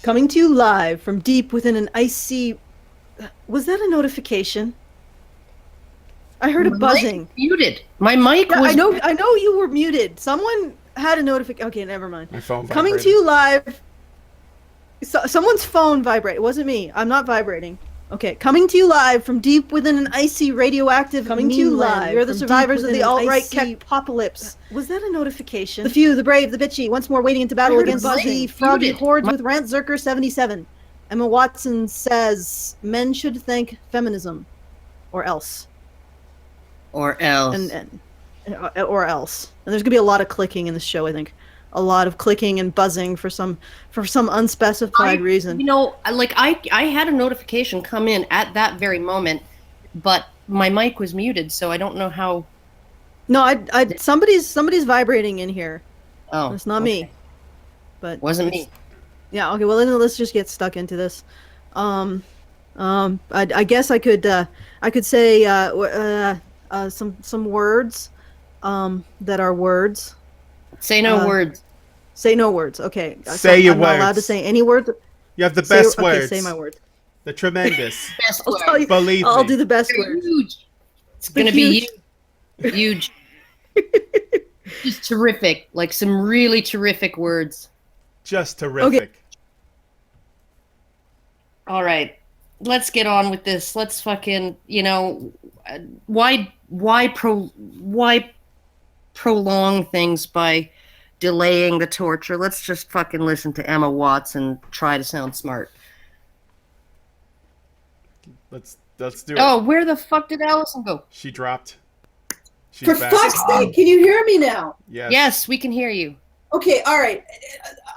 Coming to you live from deep within an icy... Was that a notification? I heard a My mic is buzzing. muted. My mic Yeah, was. I know you were muted. Someone had a notification. Okay, never mind. My phone Coming to vibrated. you live. Someone's phone vibrate. It wasn't me. I'm not vibrating. Okay, coming to you live from deep within an icy radioactive Coming to you land. live You're the from survivors deep of the within an alt-right icy- apocalypse. Was that a notification? The few, the brave, the bitchy, once more wading into battle heard a against buzzing. the froggy Muted. hordes with Rantzerker 77. Emma Watson says men should thank feminism, or else. Or else. Or else. And there's gonna be a lot of clicking in this show, I think. A lot of clicking and buzzing for some unspecified reason. You know, I had a notification come in at that very moment, but my mic was muted, so I don't know how. No, somebody's vibrating in here. Oh, It's not me. But wasn't me. yeah, okay, well then let's just get stuck into this. I guess I could say some words that are words. Say no words. Say no words. Okay. Say your I'm not allowed to words. say any words. You have the best Okay, words. say my words. The tremendous. Best I'll word. tell you. Believe I'll me. do the best They're words. huge. It's They're gonna be huge. Just terrific. Like some really terrific words. Just terrific. All right, let's get on with this. Let's fucking, why prolong things by delaying the torture? Let's just fucking listen to Emma Watson and try to sound smart. Let's do it. Oh, where the fuck did Allison go? She dropped. She's For back. fuck's sake, can you hear me now? Yes. Yes, we can hear you. Okay, all right.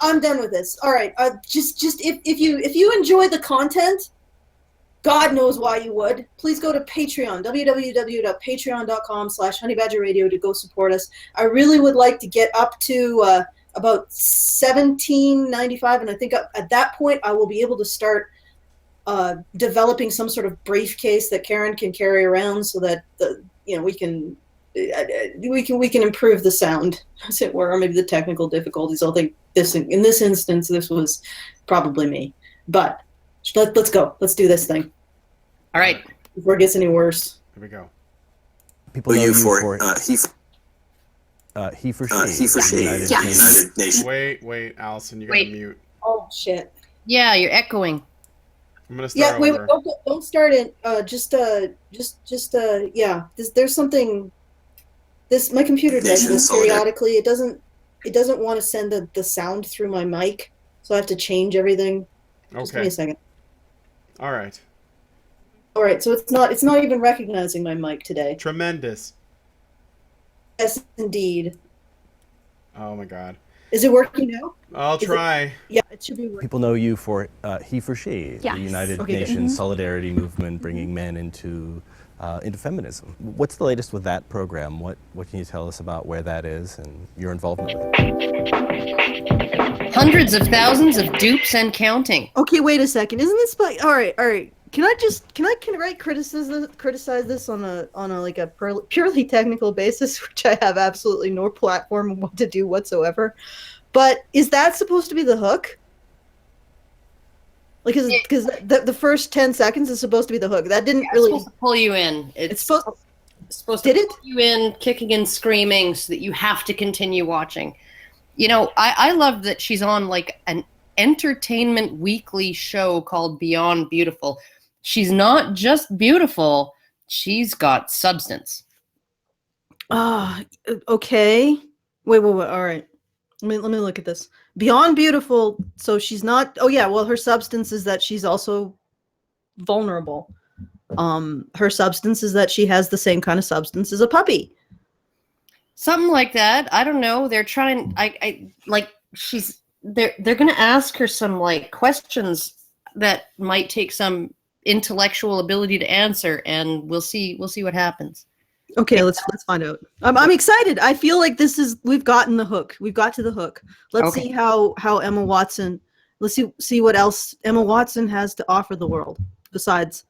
I'm done with this. All right. Just if you enjoy the content, God knows why you would. Please go to Patreon, www.patreon.com/honeybadgerradio to go support us. I really would like to get up to about $17.95, and I think at that point I will be able to start developing some sort of briefcase that Karen can carry around, so that we can improve the sound, as it were, or maybe the technical difficulties. I'll think in this instance this was probably me, but let's go. Let's do this thing All right. before it gets any worse. Here we go. People know you for he for she. he for she. United Yes. United Nations. Wait, Allison, you gotta Wait. mute. Oh shit. Yeah, you're echoing. I'm gonna start Yeah, wait, over. don't start it. Yeah. There's something. My computer does Nation this solidarity. periodically. It doesn't want to send the sound through my mic, so I have to change everything. Just give me Okay. a second. All right. All right, so it's not even recognizing my mic today. Tremendous. Yes, indeed. Oh my God. Is it working now? I'll try. Yeah, it should be working. People know you for he for she, Yes. the United Okay, good. Nations solidarity movement, bringing men into feminism. What's the latest with that program? What can you tell us about where that is and your involvement with it? Hundreds of thousands of dupes and counting. Okay, wait a second. Isn't this all right? All right. Can I criticize this on a like a purely technical basis, which I have absolutely no platform what to do whatsoever. But is that supposed to be the hook? Like, because the first 10 seconds is supposed to be the hook. That didn't It's really. supposed to pull you in. It's supposed. It's supposed Did to it? pull you in, kicking and screaming, so that you have to continue watching. I love that she's on like an entertainment weekly show called Beyond Beautiful. She's not just beautiful; she's got substance. Okay. Wait. All right. Let me look at this. Beyond beautiful. So she's not. Oh yeah. Well, her substance is that she's also vulnerable. Her substance is that she has the same kind of substance as a puppy. Something like that. I don't know. They're trying. They're gonna ask her some like questions that might take some intellectual ability to answer, and we'll see what happens. Okay, let's find out. I'm excited. I feel like we've gotten the hook. We've got to the hook. Let's Okay. see how Emma Watson. Let's see what else Emma Watson has to offer the world besides.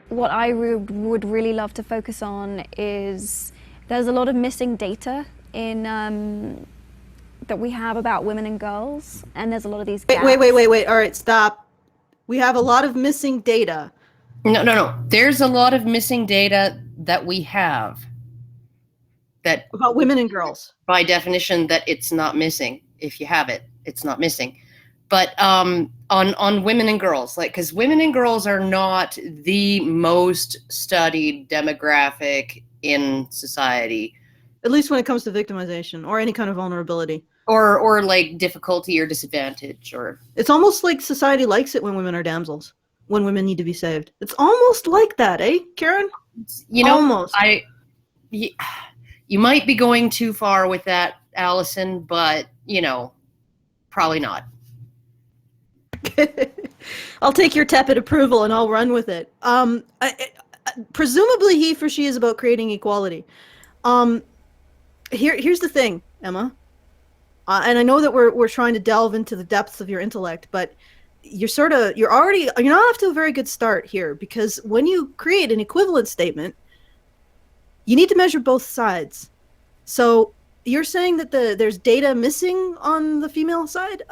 What I would really love to focus on is there's a lot of missing data in that we have about women and girls, and there's a lot of these Wait, gaps. wait. All right, stop. We have a lot of missing data. No. There's a lot of missing data that we have that About women and girls. by definition that it's not missing. If you have it, it's not missing. But on women and girls, like, because women and girls are not the most studied demographic in society, At least when it comes to victimization or any kind of vulnerability. or like difficulty or disadvantage, or It's almost like society likes it when women are damsels, when women need to be saved. It's almost like that, eh, Karen? you know, Almost. you might be going too far with that, Allison, but you know, probably not. I'll take your tepid approval and I'll run with it. Presumably he for she is about creating equality. Here's the thing, Emma. And I know that we're trying to delve into the depths of your intellect, but you're not off to a very good start here, because when you create an equivalent statement, you need to measure both sides. So you're saying that there's data missing on the female side?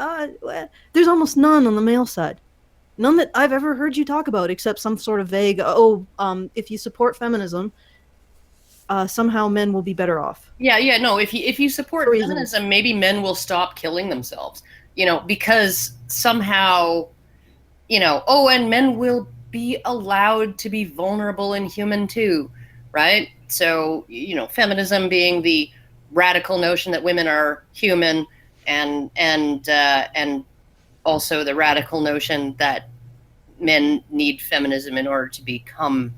There's almost none on the male side. None that I've ever heard you talk about, except some sort of vague, if you support feminism, somehow men will be better off. Yeah, no, if you support Reasons. feminism, maybe men will stop killing themselves, you know, because somehow, you know, and men will be allowed to be vulnerable and human too, right? So, you know, feminism being the radical notion that women are human, and also the radical notion that men need feminism in order to become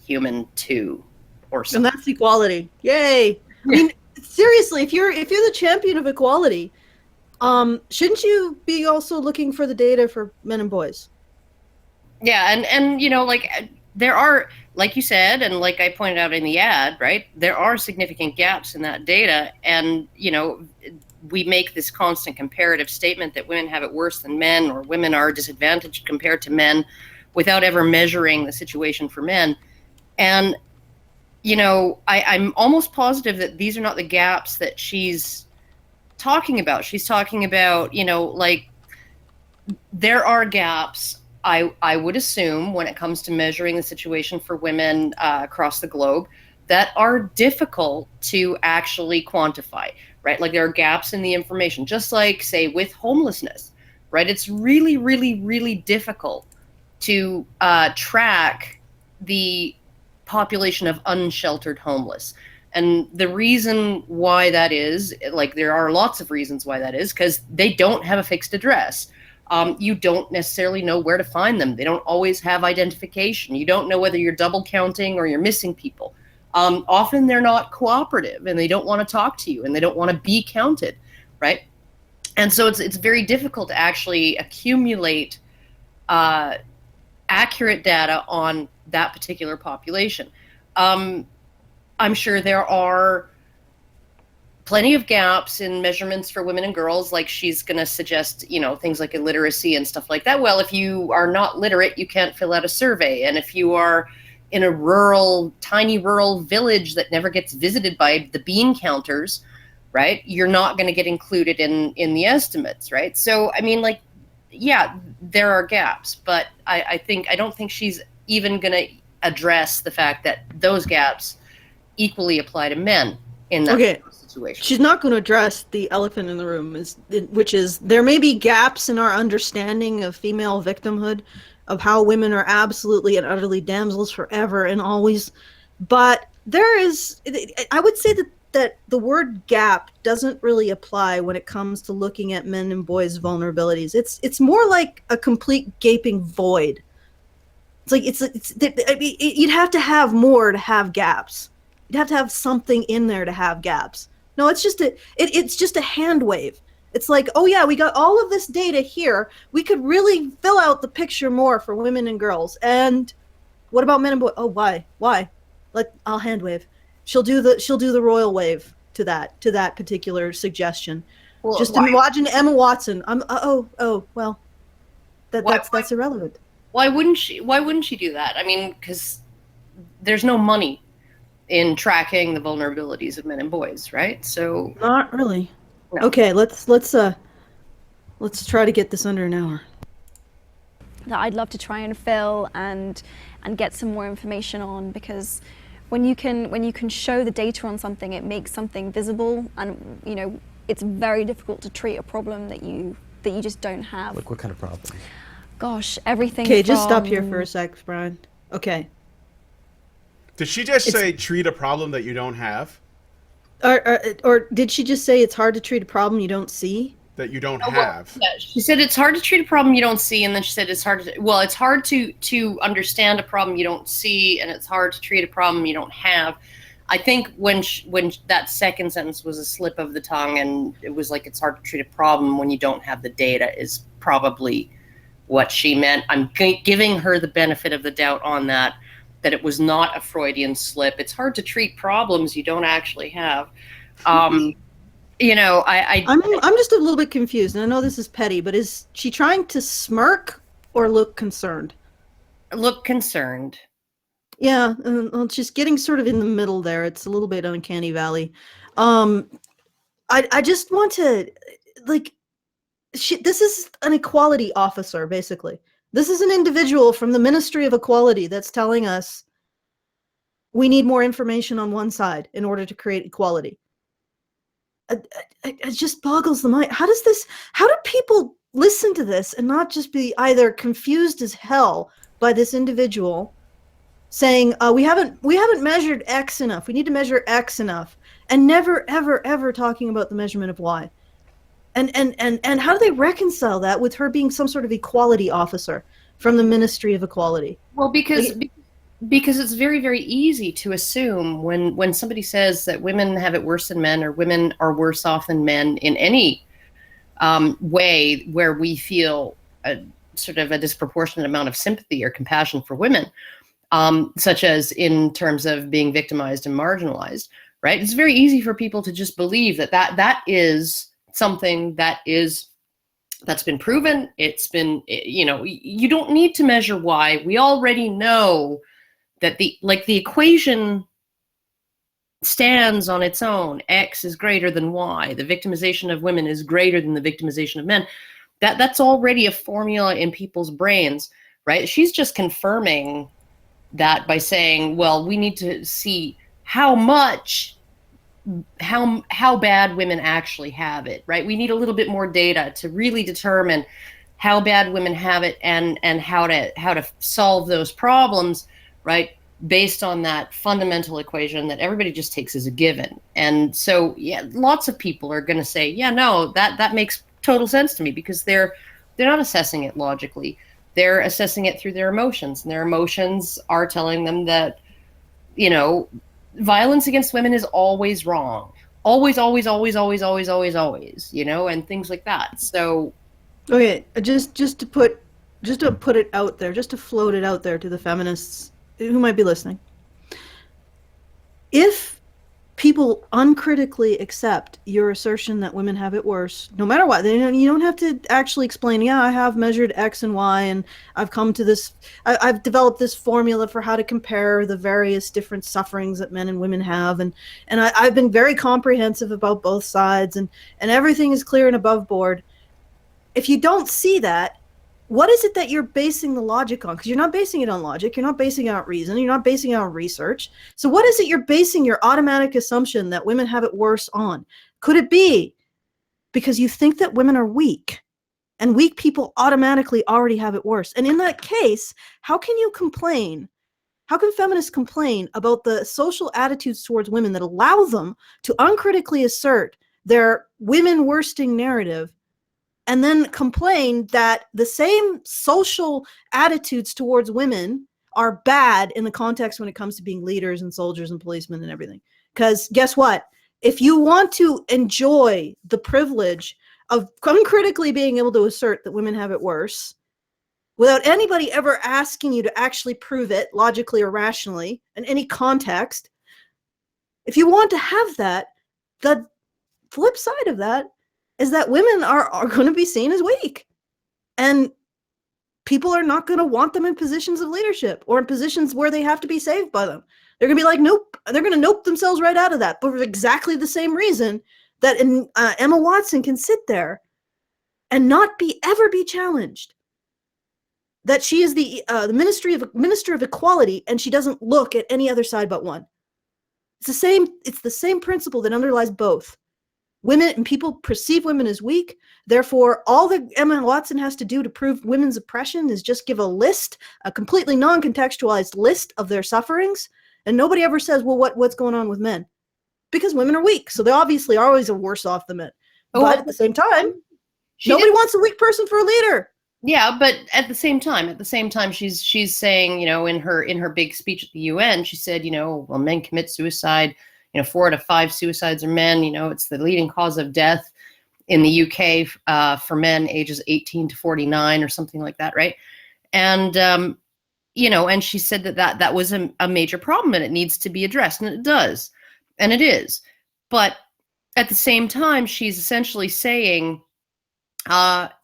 human too, or And something. that's equality. Yay! I mean, seriously, if you're the champion of equality, shouldn't you be also looking for the data for men and boys? Yeah, and you know, like, there are, like you said, and like I pointed out in the ad, right? There are significant gaps in that data, and you know, we make this constant comparative statement that women have it worse than men, or women are disadvantaged compared to men, without ever measuring the situation for men. And you know, I'm almost positive that these are not the gaps that she's talking about. She's talking about, you know, like, there are gaps, I would assume, when it comes to measuring the situation for women across the globe, that are difficult to actually quantify, right? Like, there are gaps in the information, just like, say, with homelessness, right? It's really, really, really difficult to track the population of unsheltered homeless. And the reason why that is, like, there are lots of reasons why that is, because they don't have a fixed address. You don't necessarily know where to find them. They don't always have identification. You don't know whether you're double counting or you're missing people. Often they're not cooperative, and they don't want to talk to you, and they don't want to be counted, right? And so it's very difficult to actually accumulate accurate data on that particular population. I'm sure there are plenty of gaps in measurements for women and girls, like she's going to suggest, you know, things like illiteracy and stuff like that. Well, if you are not literate, you can't fill out a survey. And if you are in a tiny rural village that never gets visited by the bean counters, right, you're not going to get included in the estimates, right? So, I mean, like, yeah, there are gaps, but I don't think she's even going to address the fact that those gaps equally apply to men in that situation. She's not going to address the elephant in the room, which is there may be gaps in our understanding of female victimhood, of how women are absolutely and utterly damsels forever and always, but there is, I would say that the word gap doesn't really apply when it comes to looking at men and boys' vulnerabilities. It's more like a complete gaping void. It's like I mean, you'd have to have more to have gaps. You'd have to have something in there to have gaps. No, it's just a hand wave. It's like, oh yeah, we got all of this data here. We could really fill out the picture more for women and girls. And what about men and boys? Oh, why? I'll hand wave. She'll do the royal wave to that particular suggestion. Well, just imagine Emma Watson. Well, that's irrelevant. Why wouldn't she do that? I mean, because there's no money in tracking the vulnerabilities of men and boys, right? So not really. No. Okay, let's try to get this under an hour. That I'd love to try and fill and get some more information on, because when you can show the data on something, it makes something visible, and you know, it's very difficult to treat a problem that you just don't have. Like what kind of problem? Gosh, everything. Okay, just stop here for a sec, Brian. Okay. Did she just say treat a problem that you don't have? Or did she just say it's hard to treat a problem you don't see? That you don't have. Yeah, she said it's hard to treat a problem you don't see, and then she said it's hard to understand a problem you don't see, and it's hard to treat a problem you don't have. I think when that second sentence was a slip of the tongue, and it was like it's hard to treat a problem when you don't have the data, is probably what she meant. I'm giving her the benefit of the doubt on that it was not a Freudian slip. It's hard to treat problems you don't actually have. You know, I'm just a little bit confused, and I know this is petty, but is she trying to smirk or look concerned? Look concerned. Yeah, well, just getting sort of in the middle there. It's a little bit uncanny valley. I just want to, like, this is an equality officer, basically. This is an individual from the Ministry of Equality that's telling us we need more information on one side in order to create equality. It just boggles the mind. How do people listen to this and not just be either confused as hell by this individual saying, we haven't measured X enough, we need to measure X enough, and never, ever, ever talking about the measurement of Y? And how do they reconcile that with her being some sort of equality officer from the Ministry of Equality? Well, because it's very, very easy to assume when somebody says that women have it worse than men, or women are worse off than men in any way where we feel a sort of a disproportionate amount of sympathy or compassion for women, such as in terms of being victimized and marginalized, right? It's very easy for people to just believe that is something that's been proven. It's been, you know, you don't need to measure Y. We already know that the equation stands on its own. X is greater than Y. The victimization of women is greater than the victimization of men. That's already a formula in people's brains, right? She's just confirming that by saying, well, we need to see how bad women actually have it, right? We need a little bit more data to really determine how bad women have it and how to solve those problems, right? Based on that fundamental equation that everybody just takes as a given. And so, yeah, lots of people are going to say, yeah, no, that makes total sense to me, because they're not assessing it logically. They're assessing it through their emotions, and their emotions are telling them that, you know, violence against women is always wrong. Always, always, always, always, always, always, always, you know, and things like that. So, okay, just to put it out there, just to float it out there to the feminists who might be listening. If people uncritically accept your assertion that women have it worse, no matter what, you don't have to actually explain, yeah, I have measured X and Y, and I've come to this, I've developed this formula for how to compare the various different sufferings that men and women have, and I've been very comprehensive about both sides, and everything is clear and above board. If you don't see that, what is it that you're basing the logic on? Because you're not basing it on logic. You're not basing it on reason. You're not basing it on research. So what is it you're basing your automatic assumption that women have it worse on? Could it be because you think that women are weak, and weak people automatically already have it worse? And in that case, how can you complain? How can feminists complain about the social attitudes towards women that allow them to uncritically assert their women worsting narrative, and then complain that the same social attitudes towards women are bad in the context when it comes to being leaders and soldiers and policemen and everything? Because guess what? If you want to enjoy the privilege of uncritically being able to assert that women have it worse, without anybody ever asking you to actually prove it logically or rationally in any context, if you want to have that, the flip side of that is that women are going to be seen as weak, and people are not going to want them in positions of leadership or in positions where they have to be saved by them. They're going to be like, nope. They're going to nope themselves right out of that, but for exactly the same reason that Emma Watson can sit there and not ever be challenged. That she is the minister of equality, and she doesn't look at any other side but one. It's the same principle that underlies both. Women and people perceive women as weak. Therefore, all that Emma Watson has to do to prove women's oppression is just give a completely non-contextualized list of their sufferings, and nobody ever says, well, what's going on with men? Because women are weak, so they obviously are always worse off than men. But at the same time, nobody wants a weak person for a leader. Yeah, but at the same time, she's saying, in her big speech at the UN, she said, well, men commit suicide. 4 out of 5 suicides are men. It's the leading cause of death in the UK for men ages 18 to 49 or something like that, right? And and she said that was a major problem and it needs to be addressed, and it does, and it is. But at the same time, she's essentially saying,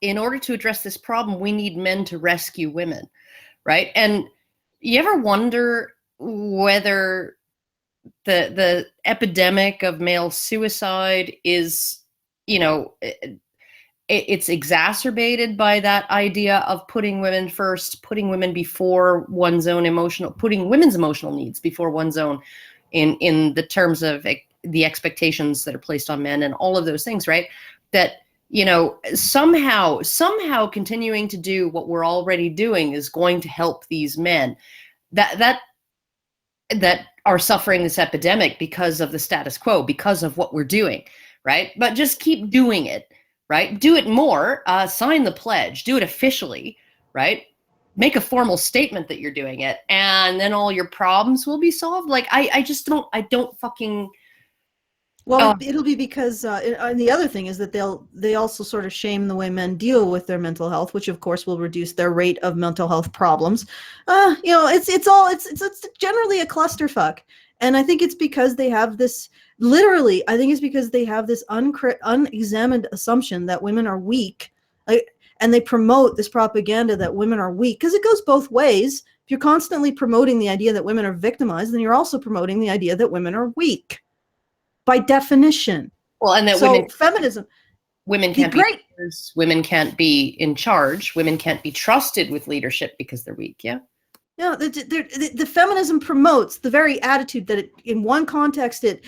in order to address this problem, we need men to rescue women, right? And you ever wonder whether the epidemic of male suicide is, it's exacerbated by that idea of putting women first, putting women before one's own putting women's emotional needs before one's own, in the terms of the expectations that are placed on men and all of those things, right? That somehow continuing to do what we're already doing is going to help these men that are suffering this epidemic because of the status quo, because of what we're doing, right? But just keep doing it, right? Do it more, sign the pledge, do it officially, right? Make a formal statement that you're doing it, and then all your problems will be solved. Like, I don't fucking... Well, it'll be because, and the other thing is that they also sort of shame the way men deal with their mental health, which of course will reduce their rate of mental health problems. It's generally a clusterfuck, and I think it's because they have this. Literally, I think it's because they have this unexamined assumption that women are weak, and they promote this propaganda that women are weak, because it goes both ways. If you're constantly promoting the idea that women are victimized, then you're also promoting the idea that women are weak. By definition. Well, and that women can't be leaders, women can't be in charge, women can't be trusted with leadership because they're weak. Yeah. No, the feminism promotes the very attitude that in one context it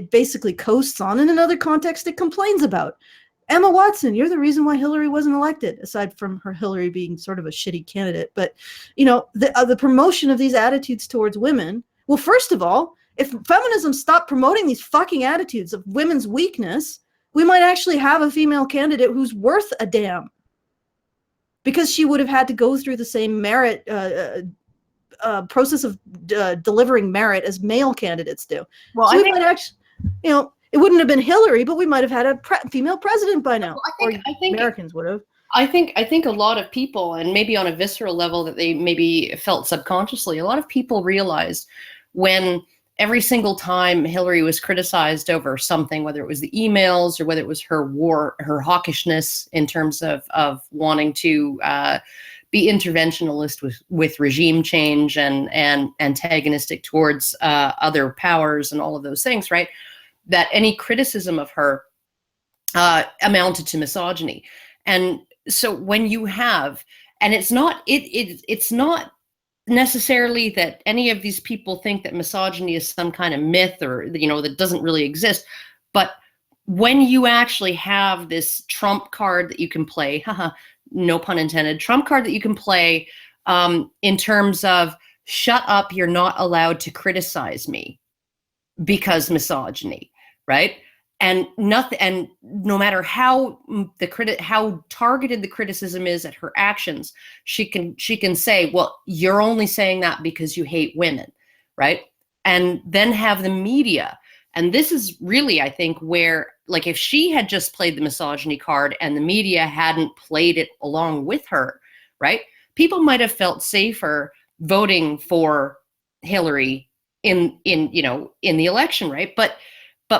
basically coasts on, in another context it complains about. Emma Watson, you're the reason why Hillary wasn't elected, aside from her Hillary being sort of a shitty candidate. But the promotion of these attitudes towards women. Well, first of all, if feminism stopped promoting these fucking attitudes of women's weakness, we might actually have a female candidate who's worth a damn. Because she would have had to go through the same merit process of delivering merit as male candidates do. Well, so we might actually, it wouldn't have been Hillary, but we might have had a female president by now. Well, I think Americans would have. I think a lot of people, and maybe on a visceral level that they maybe felt subconsciously, a lot of people realized when every single time Hillary was criticized over something, whether it was the emails or whether it was her hawkishness in terms of wanting to be interventionalist with regime change and antagonistic towards other powers and all of those things, right? That any criticism of her amounted to misogyny. And so when you have, and it's not necessarily that any of these people think that misogyny is some kind of myth or that doesn't really exist, but when you actually have this trump card that you can play, no pun intended, trump card that you can play in terms of shut up, you're not allowed to criticize me because misogyny, right? And nothing, and no matter how targeted the criticism is at her actions, she can say, well, you're only saying that because you hate women, right? And then have the media. And this is really, I think, where, like, if she had just played the misogyny card and the media hadn't played it along with her, right? People might have felt safer voting for Hillary in the election, right? But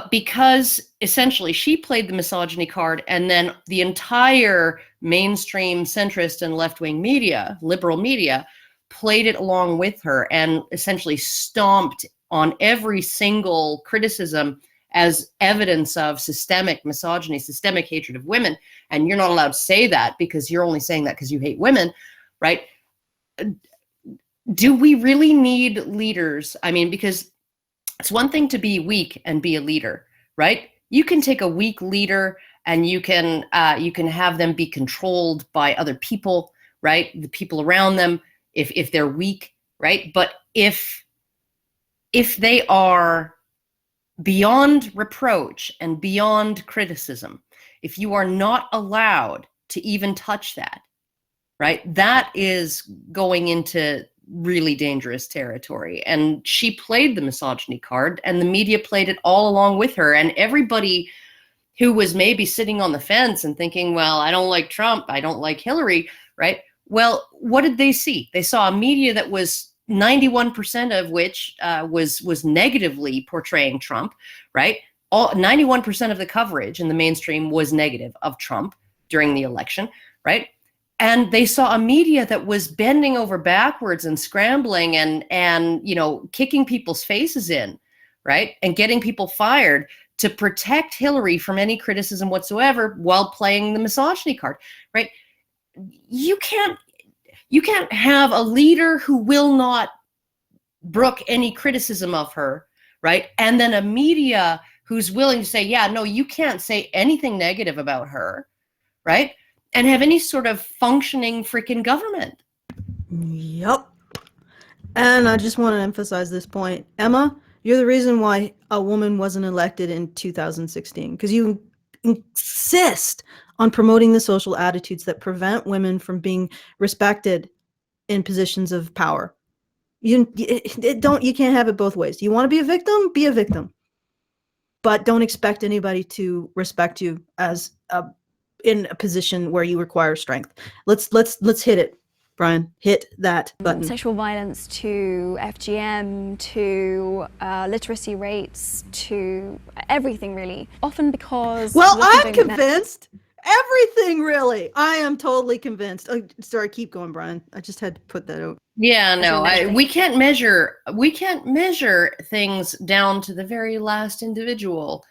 because essentially she played the misogyny card, and then the entire mainstream centrist and left-wing media, liberal media, played it along with her and essentially stomped on every single criticism as evidence of systemic misogyny, systemic hatred of women, and you're not allowed to say that because you're only saying that because you hate women, right? Do we really need leaders? I mean, because it's one thing to be weak and be a leader, right? You can take a weak leader and you can have them be controlled by other people, right? The people around them, if they're weak, right? But if they are beyond reproach and beyond criticism, if you are not allowed to even touch that, right? That is going into really dangerous territory. And she played the misogyny card, and the media played it all along with her. And everybody who was maybe sitting on the fence and thinking, well, I don't like Trump, I don't like Hillary, right? Well, what did they see? They saw a media that was 91% of which was negatively portraying Trump, right? 91% of the coverage in the mainstream was negative of Trump during the election, right? And they saw a media that was bending over backwards and scrambling and kicking people's faces in, right? And getting people fired to protect Hillary from any criticism whatsoever while playing the misogyny card, right? You can't have a leader who will not brook any criticism of her, right? And then a media who's willing to say, yeah, no, you can't say anything negative about her, right? And have any sort of functioning freaking government. Yep. And I just want to emphasize this point. Emma, you're the reason why a woman wasn't elected in 2016, because you insist on promoting the social attitudes that prevent women from being respected in positions of power. You can't have it both ways. You want to be a victim? Be a victim. But don't expect anybody to respect you as in a position where you require strength. Let's hit it, Brian. Hit that button. Sexual violence to FGM to literacy rates to everything, really. Often because... Well, I'm convinced. Everything, really. I am totally convinced. Oh, sorry, keep going, Brian. I just had to put that out. Yeah, no, we can't measure things down to the very last individual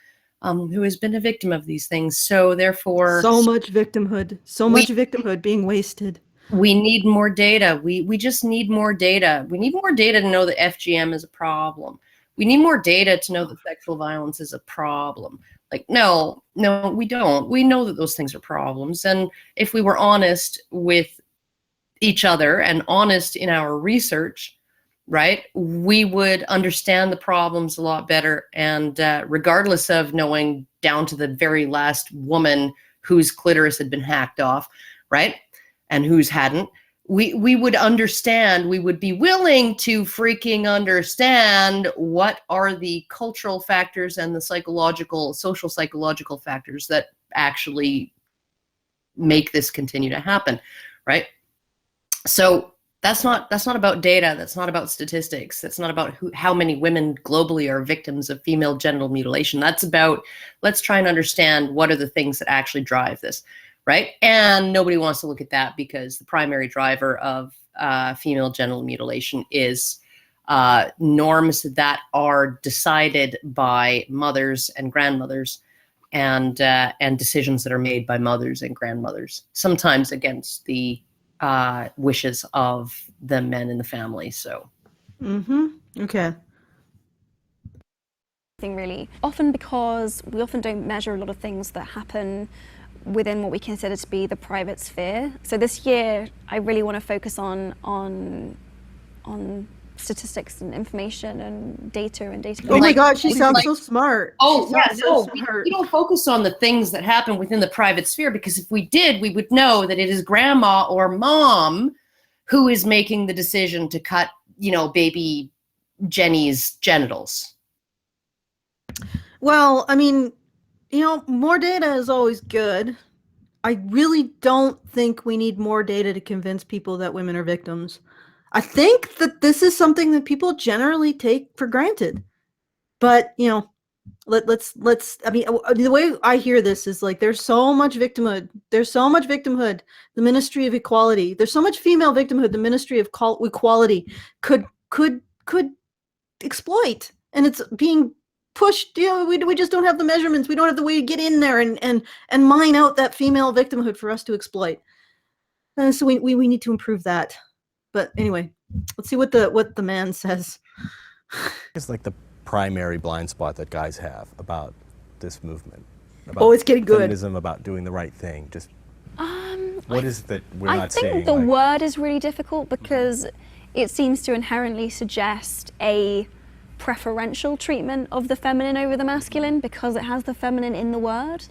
who has been a victim of these things. So therefore, so much victimhood being wasted. We need more data. We just need more data. We need more data to know that FGM is a problem. We need more data to know that sexual violence is a problem. Like, no, we don't. We know that those things are problems. And if we were honest with each other and honest in our research, right, we would understand the problems a lot better. And regardless of knowing down to the very last woman whose clitoris had been hacked off, right, and whose hadn't, we would understand, we would be willing to freaking understand what are the cultural factors and the social psychological factors that actually make this continue to happen, right? So that's not about data. That's not about statistics. That's not about how many women globally are victims of female genital mutilation. That's about, let's try and understand what are the things that actually drive this, right? And nobody wants to look at that because the primary driver of female genital mutilation is norms that are decided by mothers and grandmothers, and decisions that are made by mothers and grandmothers, sometimes against the wishes of the men in the family. So okay. Thing really, often because we often don't measure a lot of things that happen within what we consider to be the private sphere. So this year I really want to focus on statistics and information and data Oh my God, she sounds so smart. Oh yeah, no, we don't focus on the things that happen within the private sphere, because if we did, we would know that it is grandma or mom who is making the decision to cut, baby Jenny's genitals. Well, I mean, more data is always good. I really don't think we need more data to convince people that women are victims. I think that this is something that people generally take for granted. But, let's I mean, the way I hear this is like, there's so much victimhood. There's so much victimhood. The Ministry of Equality. There's so much female victimhood. The Ministry of Equality could exploit, and it's being pushed, we just don't have the measurements. We don't have the way to get in there and mine out that female victimhood for us to exploit. So we need to improve that. But anyway, let's see what the man says. It's like the primary blind spot that guys have about this movement. About it's getting good. Feminism, about doing the right thing. Just what is it that we're not seeing? I think the word is really difficult because it seems to inherently suggest a preferential treatment of the feminine over the masculine because it has the feminine in the word,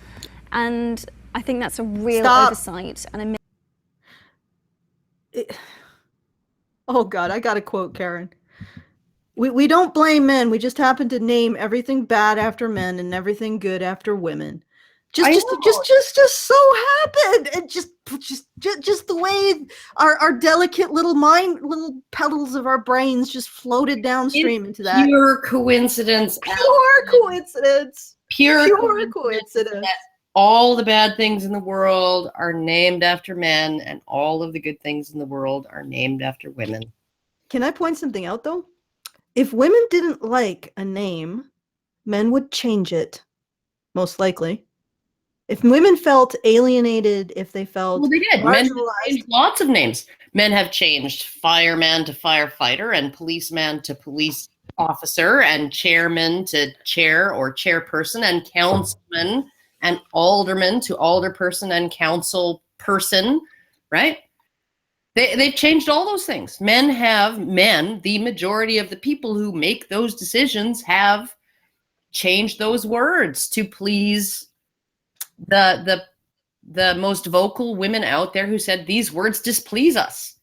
and I think that's a real oversight. And oh God, I got to quote Karen. We don't blame men. We just happen to name everything bad after men and everything good after women. Just so happened, and just the way our delicate little petals of our brains just floated downstream into that. Pure coincidence. Pure coincidence. Pure coincidence. All the bad things in the world are named after men, and all of the good things in the world are named after women. Can I point something out though? If women didn't like a name, men would change it, most likely. If women felt alienated, if they felt they did. Men have marginalized. changed lots of names. Men have changed fireman to firefighter, and policeman to police officer, and chairman to chair or chairperson, and councilman and alderman to alderperson and council person, right? They've changed all those things. The majority of the people who make those decisions have changed those words to please the most vocal women out there who said these words displease us.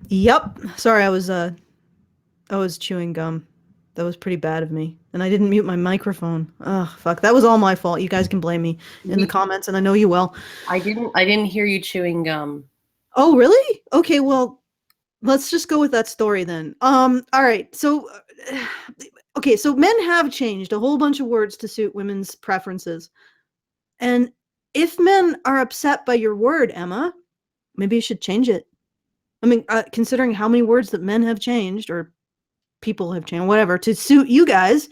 Yep. Sorry, I was chewing gum. That was pretty bad of me. And I didn't mute my microphone. Oh, fuck. That was all my fault. You guys can blame me in the comments, and I know you will. I didn't hear you chewing gum. Oh, really? Okay, well, let's just go with that story then. All right. So okay, so men have changed a whole bunch of words to suit women's preferences. And if men are upset by your word, Emma, maybe you should change it. I mean, considering how many words that men have changed, or people have changed, whatever, to suit you guys,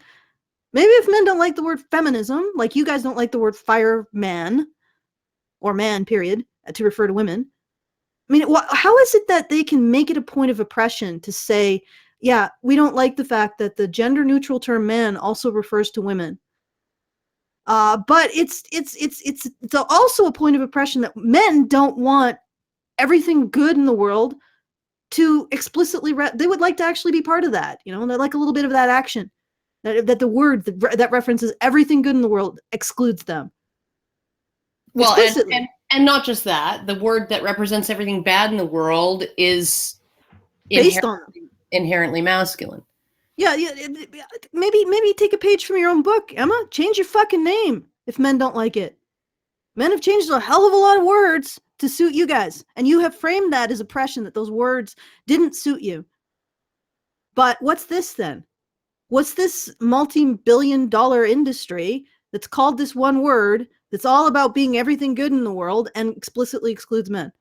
maybe if men don't like the word feminism, like you guys don't like the word fireman, or man, period, to refer to women, I mean, how is it that they can make it a point of oppression to say, yeah, we don't like the fact that the gender-neutral term man also refers to women? But it's also a point of oppression that men don't want everything good in the world to explicitly, they would like to actually be part of that, and they like a little bit of that action, that the word that references everything good in the world excludes them. Well, and not just that, the word that represents everything bad in the world is inherently masculine. Yeah, maybe take a page from your own book, Emma. Change your fucking name if men don't like it. Men have changed a hell of a lot of words to suit you guys, and you have framed that as oppression, that those words didn't suit you. But what's this then? What's this multi-billion-dollar industry that's called this one word that's all about being everything good in the world and explicitly excludes men?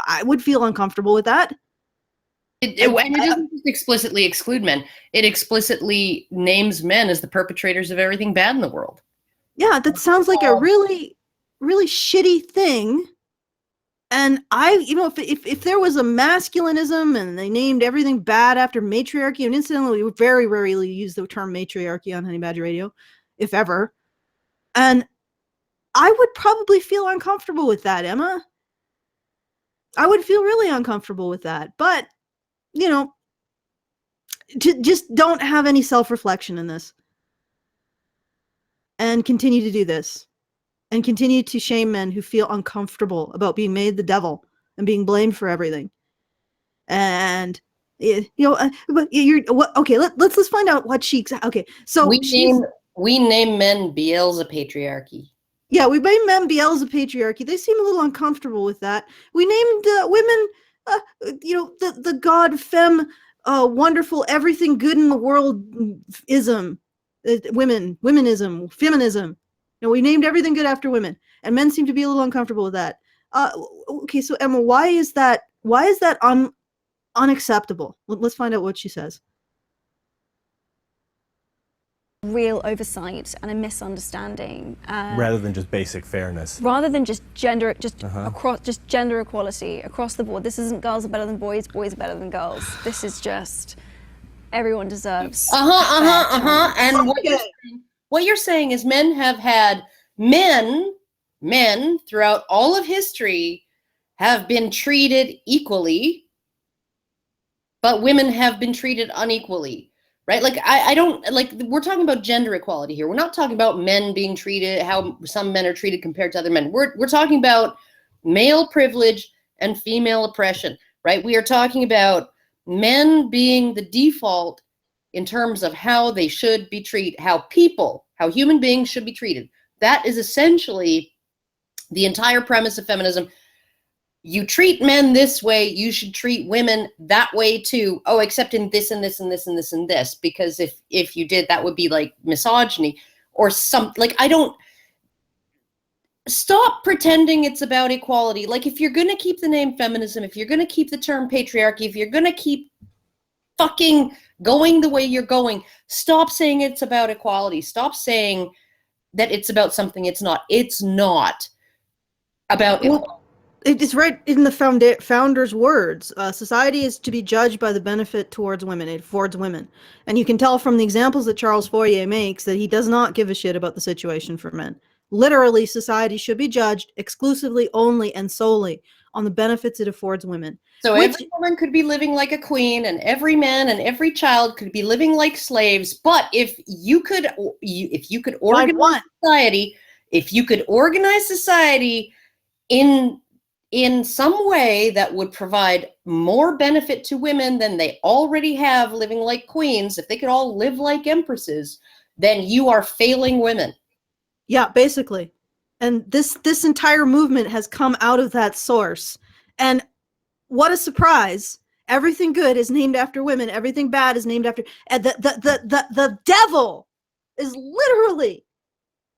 I would feel uncomfortable with that. And it doesn't just explicitly exclude men. It explicitly names men as the perpetrators of everything bad in the world. Yeah, that sounds like a really, really shitty thing. And if there was a masculinism and they named everything bad after matriarchy, and incidentally, we very rarely use the term matriarchy on Honey Badger Radio, if ever. And I would probably feel uncomfortable with that, Emma. I would feel really uncomfortable with that. But, just don't have any self-reflection in this. And continue to do this. And continue to shame men who feel uncomfortable about being made the devil and being blamed for everything. And okay, let's find out what she. Okay, so we name men BLs a patriarchy. Yeah, we named men BLs a patriarchy. They seem a little uncomfortable with that. We named women, the god fem, wonderful everything good in the world ism, womenism, feminism. We named everything good after women, and men seem to be a little uncomfortable with that. Okay, so Emma, why is that unacceptable? Let's find out what she says. real oversight and a misunderstanding. Rather than just basic fairness. Rather than just gender, across, just gender equality across the board. This isn't girls are better than boys, boys are better than girls. This is just everyone deserves. And what you're saying is men have had men throughout all of history have been treated equally, but women have been treated unequally. Right? Like, I don't, like, we're talking about gender equality here. We're not talking about men being treated, how some men are treated compared to other men. We're talking about male privilege and female oppression, right? We are talking about men being the default in terms of how they should be treated, how human beings should be treated. That is essentially the entire premise of feminism. You treat men this way, you should treat women that way too. Oh, except in this and this and this and this and this, because if you did, that would be like misogyny or stop pretending it's about equality. Like, if you're going to keep the name feminism, if you're going to keep the term patriarchy, if you're going to keep fucking going the way you're going, stop saying it's about equality. Stop saying that it's about something it's not. It's not about equality. It's right in the founder's words. Society is to be judged by the benefit towards women. It affords women. And you can tell from the examples that Charles Fourier makes that he does not give a shit about the situation for men. Literally, society should be judged exclusively, only, and solely on the benefits it affords women. So every woman could be living like a queen, and every man and every child could be living like slaves. But if you could organize society, in some way that would provide more benefit to women than they already have living like queens, if they could all live like empresses, then you are failing women. Yeah, basically. And this entire movement has come out of that source. And what a surprise. Everything good is named after women. Everything bad is named after... And the devil is literally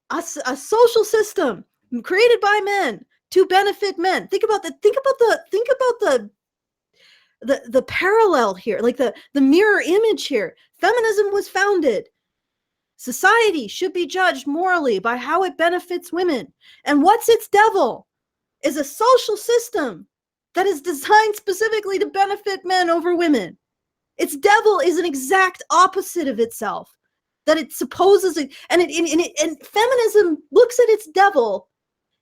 a social system created by men to benefit men. Think about the parallel here, like the mirror image here. Feminism was founded. Society should be judged morally by how it benefits women. And what's its devil is a social system that is designed specifically to benefit men over women. Its devil is an exact opposite of itself. That it supposes it, and feminism looks at its devil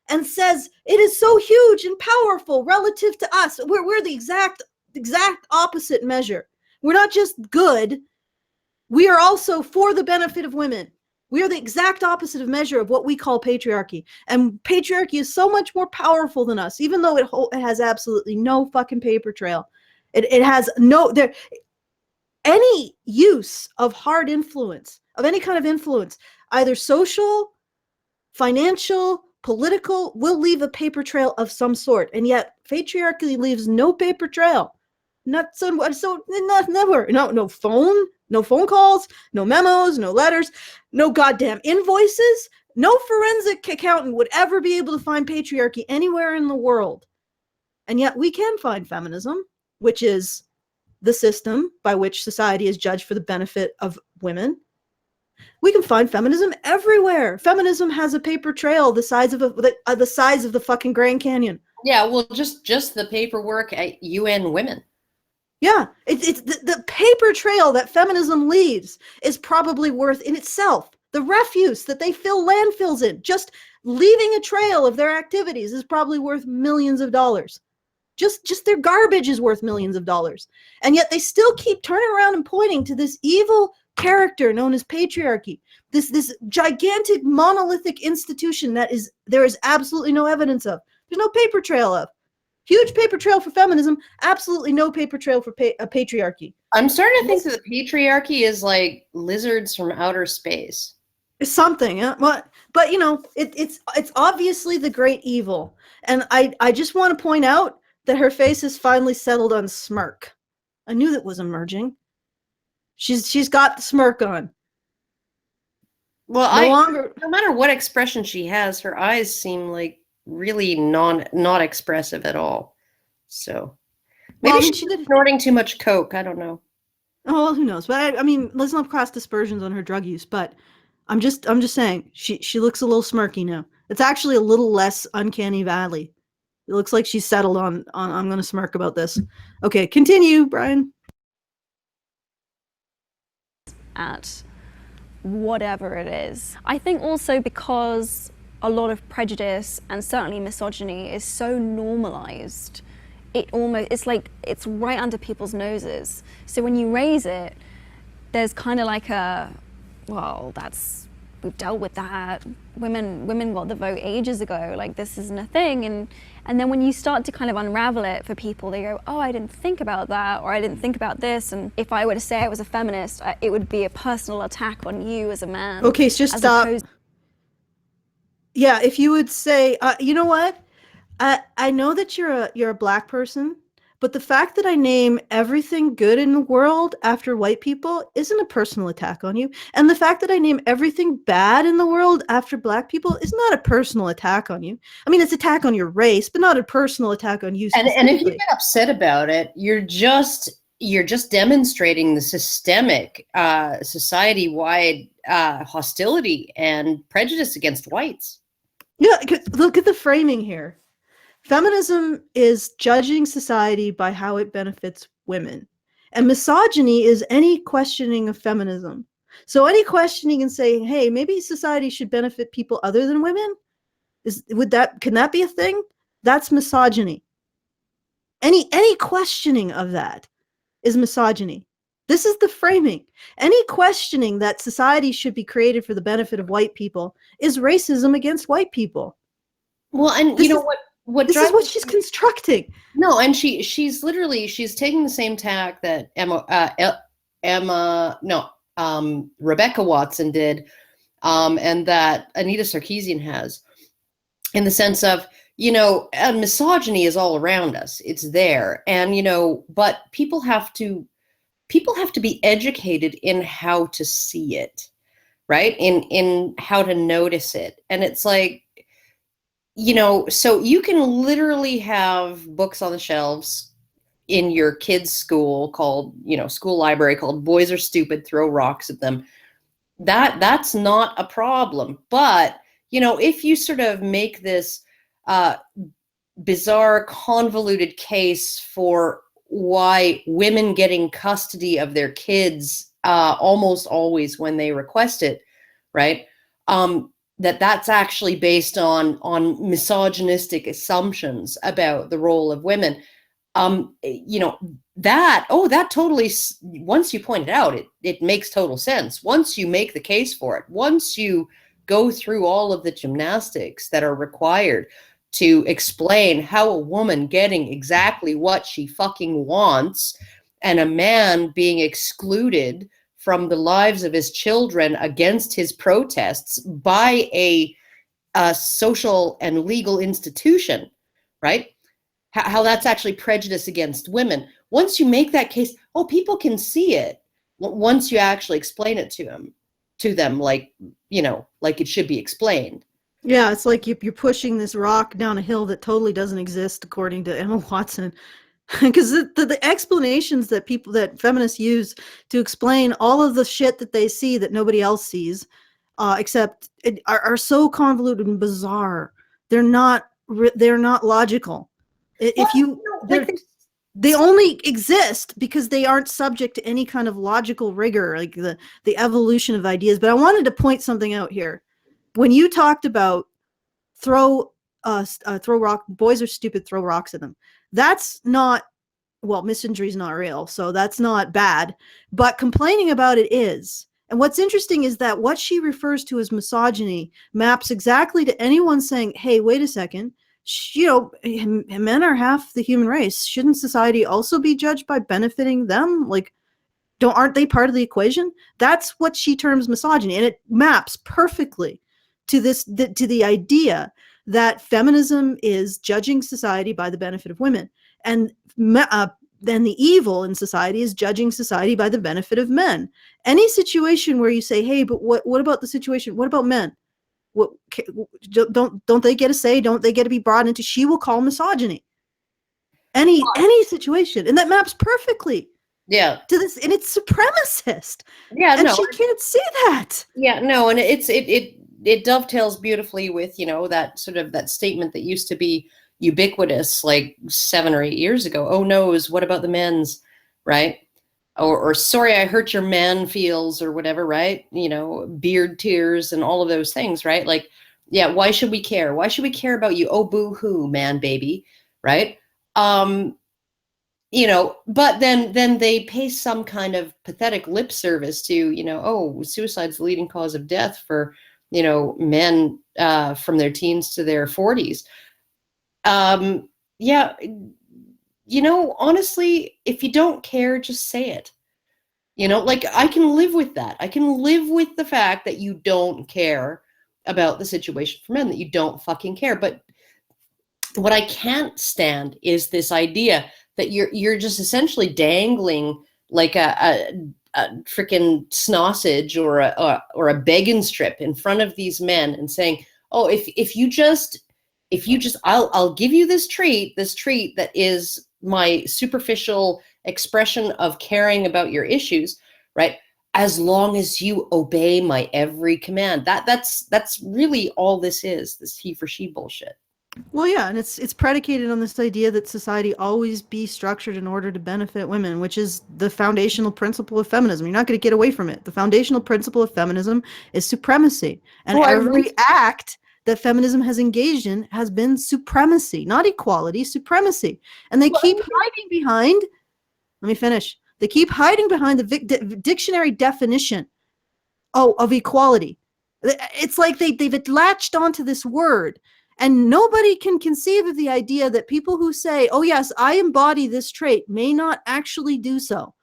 and says it is so huge and powerful relative to us. We're the exact opposite measure. We're not just good. We are also for the benefit of women. We are the exact opposite of measure of what we call patriarchy. And patriarchy is so much more powerful than us, even though it has absolutely no fucking paper trail. It has any use of hard influence, of any kind of influence, either social, financial, political, will leave a paper trail of some sort. And yet patriarchy leaves no paper trail. Never. No phone calls, no memos, no letters, no goddamn invoices. No forensic accountant would ever be able to find patriarchy anywhere in the world. And yet we can find feminism, which is the system by which society is judged for the benefit of women. We can find feminism everywhere. Feminism has a paper trail the size of the fucking Grand Canyon. Yeah, well, just the paperwork at UN Women. Yeah, it's the paper trail that feminism leaves is probably worth in itself. The refuse that they fill landfills in, just leaving a trail of their activities, is probably worth millions of dollars. Just their garbage is worth millions of dollars. And yet they still keep turning around and pointing to this evil character known as patriarchy, this gigantic monolithic institution that there is absolutely no evidence of. There's no paper trail of. Huge paper trail for feminism, absolutely no paper trail for patriarchy. I'm starting to think that the patriarchy is like lizards from outer space. It's something, but it's obviously the great evil. And I just want to point out that her face has finally settled on smirk. I knew that was emerging. She's got the smirk on. Well, no matter what expression she has, her eyes seem like really not expressive at all. So maybe she's snorting too much coke. I don't know. Oh, well, who knows? But I mean, let's not cast dispersions on her drug use. But I'm just saying she looks a little smirky now. It's actually a little less uncanny valley. It looks like she's settled on I'm going to smirk about this. Okay, continue, Brian. At whatever it is. I think also because a lot of prejudice and certainly misogyny is so normalized, it's like it's right under people's noses. So when you raise it, there's kind of like well, we've dealt with that. Women got the vote ages ago. Like, this isn't a thing. And then when you start to kind of unravel it for people, they go, oh, I didn't think about that, or I didn't think about this. And if I were to say I was a feminist, it would be a personal attack on you as a man. Okay, so just stop. Yeah, if you would say, you know what? I know that you're a black person, but the fact that I name everything good in the world after white people isn't a personal attack on you. And the fact that I name everything bad in the world after black people is not a personal attack on you. I mean, it's an attack on your race, but not a personal attack on you specifically. And if you get upset about it, you're just demonstrating the systemic, society-wide hostility and prejudice against whites. Yeah, look at the framing here. Feminism is judging society by how it benefits women. And misogyny is any questioning of feminism. So any questioning and saying, hey, maybe society should benefit people other than women? Can that be a thing? That's misogyny. Any questioning of that is misogyny. This is the framing. Any questioning that society should be created for the benefit of white people is racism against white people. Well, and you know what? This is what she's constructing. No, and she's taking the same tack that Rebecca Watson did, and that Anita Sarkeesian has, in the sense of, misogyny is all around us. It's there, and but people have to be educated in how to see it, right? In how to notice it, and it's like, so you can literally have books on the shelves in your kids' school called, school library, called Boys Are Stupid, Throw Rocks at Them. That's not a problem. But, if you sort of make this bizarre, convoluted case for why women getting custody of their kids almost always when they request it, right? That's actually based on misogynistic assumptions about the role of women. That totally, once you point it out, it makes total sense. Once you make the case for it, once you go through all of the gymnastics that are required to explain how a woman getting exactly what she fucking wants and a man being excluded from the lives of his children against his protests by a social and legal institution, right? How that's actually prejudice against women. Once you make that case, people can see it. Once you actually explain it to them, like it should be explained. Yeah, it's like you're pushing this rock down a hill that totally doesn't exist, according to Emma Watson. Because the explanations that feminists use to explain all of the shit that they see that nobody else sees, except are so convoluted and bizarre. They're not logical. They only exist because they aren't subject to any kind of logical rigor, like the evolution of ideas. But I wanted to point something out here. When you talked about throw rock, boys are stupid, throw rocks at them. That's not, misandry is not real, so that's not bad, but complaining about it is. And what's interesting is that what she refers to as misogyny maps exactly to anyone saying, hey, wait a second, men are half the human race. Shouldn't society also be judged by benefiting them? Like, aren't they part of the equation? That's what she terms misogyny, and it maps perfectly to the idea that feminism is judging society by the benefit of women, and then the evil in society is judging society by the benefit of men. Any situation where you say, hey, but what about the situation? What about men? Don't they get a say? Don't they get to be brought into? She will call misogyny. Any situation, and that maps perfectly Yeah. to this, and it's supremacist. Yeah, And no. she can't see that. Yeah, no, and it dovetails beautifully with, that sort of that statement that used to be ubiquitous like 7 or 8 years ago. Oh noes, what about the men's, right? Or sorry, I hurt your man feels or whatever, right? Beard tears and all of those things, right? Like, yeah, why should we care? Why should we care about you? Oh, boo hoo, man, baby, right? But then they pay some kind of pathetic lip service to, oh, suicide's the leading cause of death for, men from their teens to their 40s. Yeah, honestly, if you don't care, just say it. Like I can live with that. I can live with the fact that you don't care about the situation for men, that you don't fucking care. But what I can't stand is this idea that you're just essentially dangling like a freaking sausage or a begging strip in front of these men and saying, "Oh, if you just I'll give you this treat that is my superficial expression of caring about your issues, right? As long as you obey my every command." That's really all this he for she bullshit. Well, yeah, and it's predicated on this idea that society always be structured in order to benefit women, which is the foundational principle of feminism. You're not going to get away from it. The foundational principle of feminism is supremacy, and every act that feminism has engaged in has been supremacy, not equality, supremacy. And they keep hiding behind. Let me finish. They keep hiding behind the dictionary definition of equality. It's like they've latched onto this word. And nobody can conceive of the idea that people who say, oh, yes, I embody this trait may not actually do so.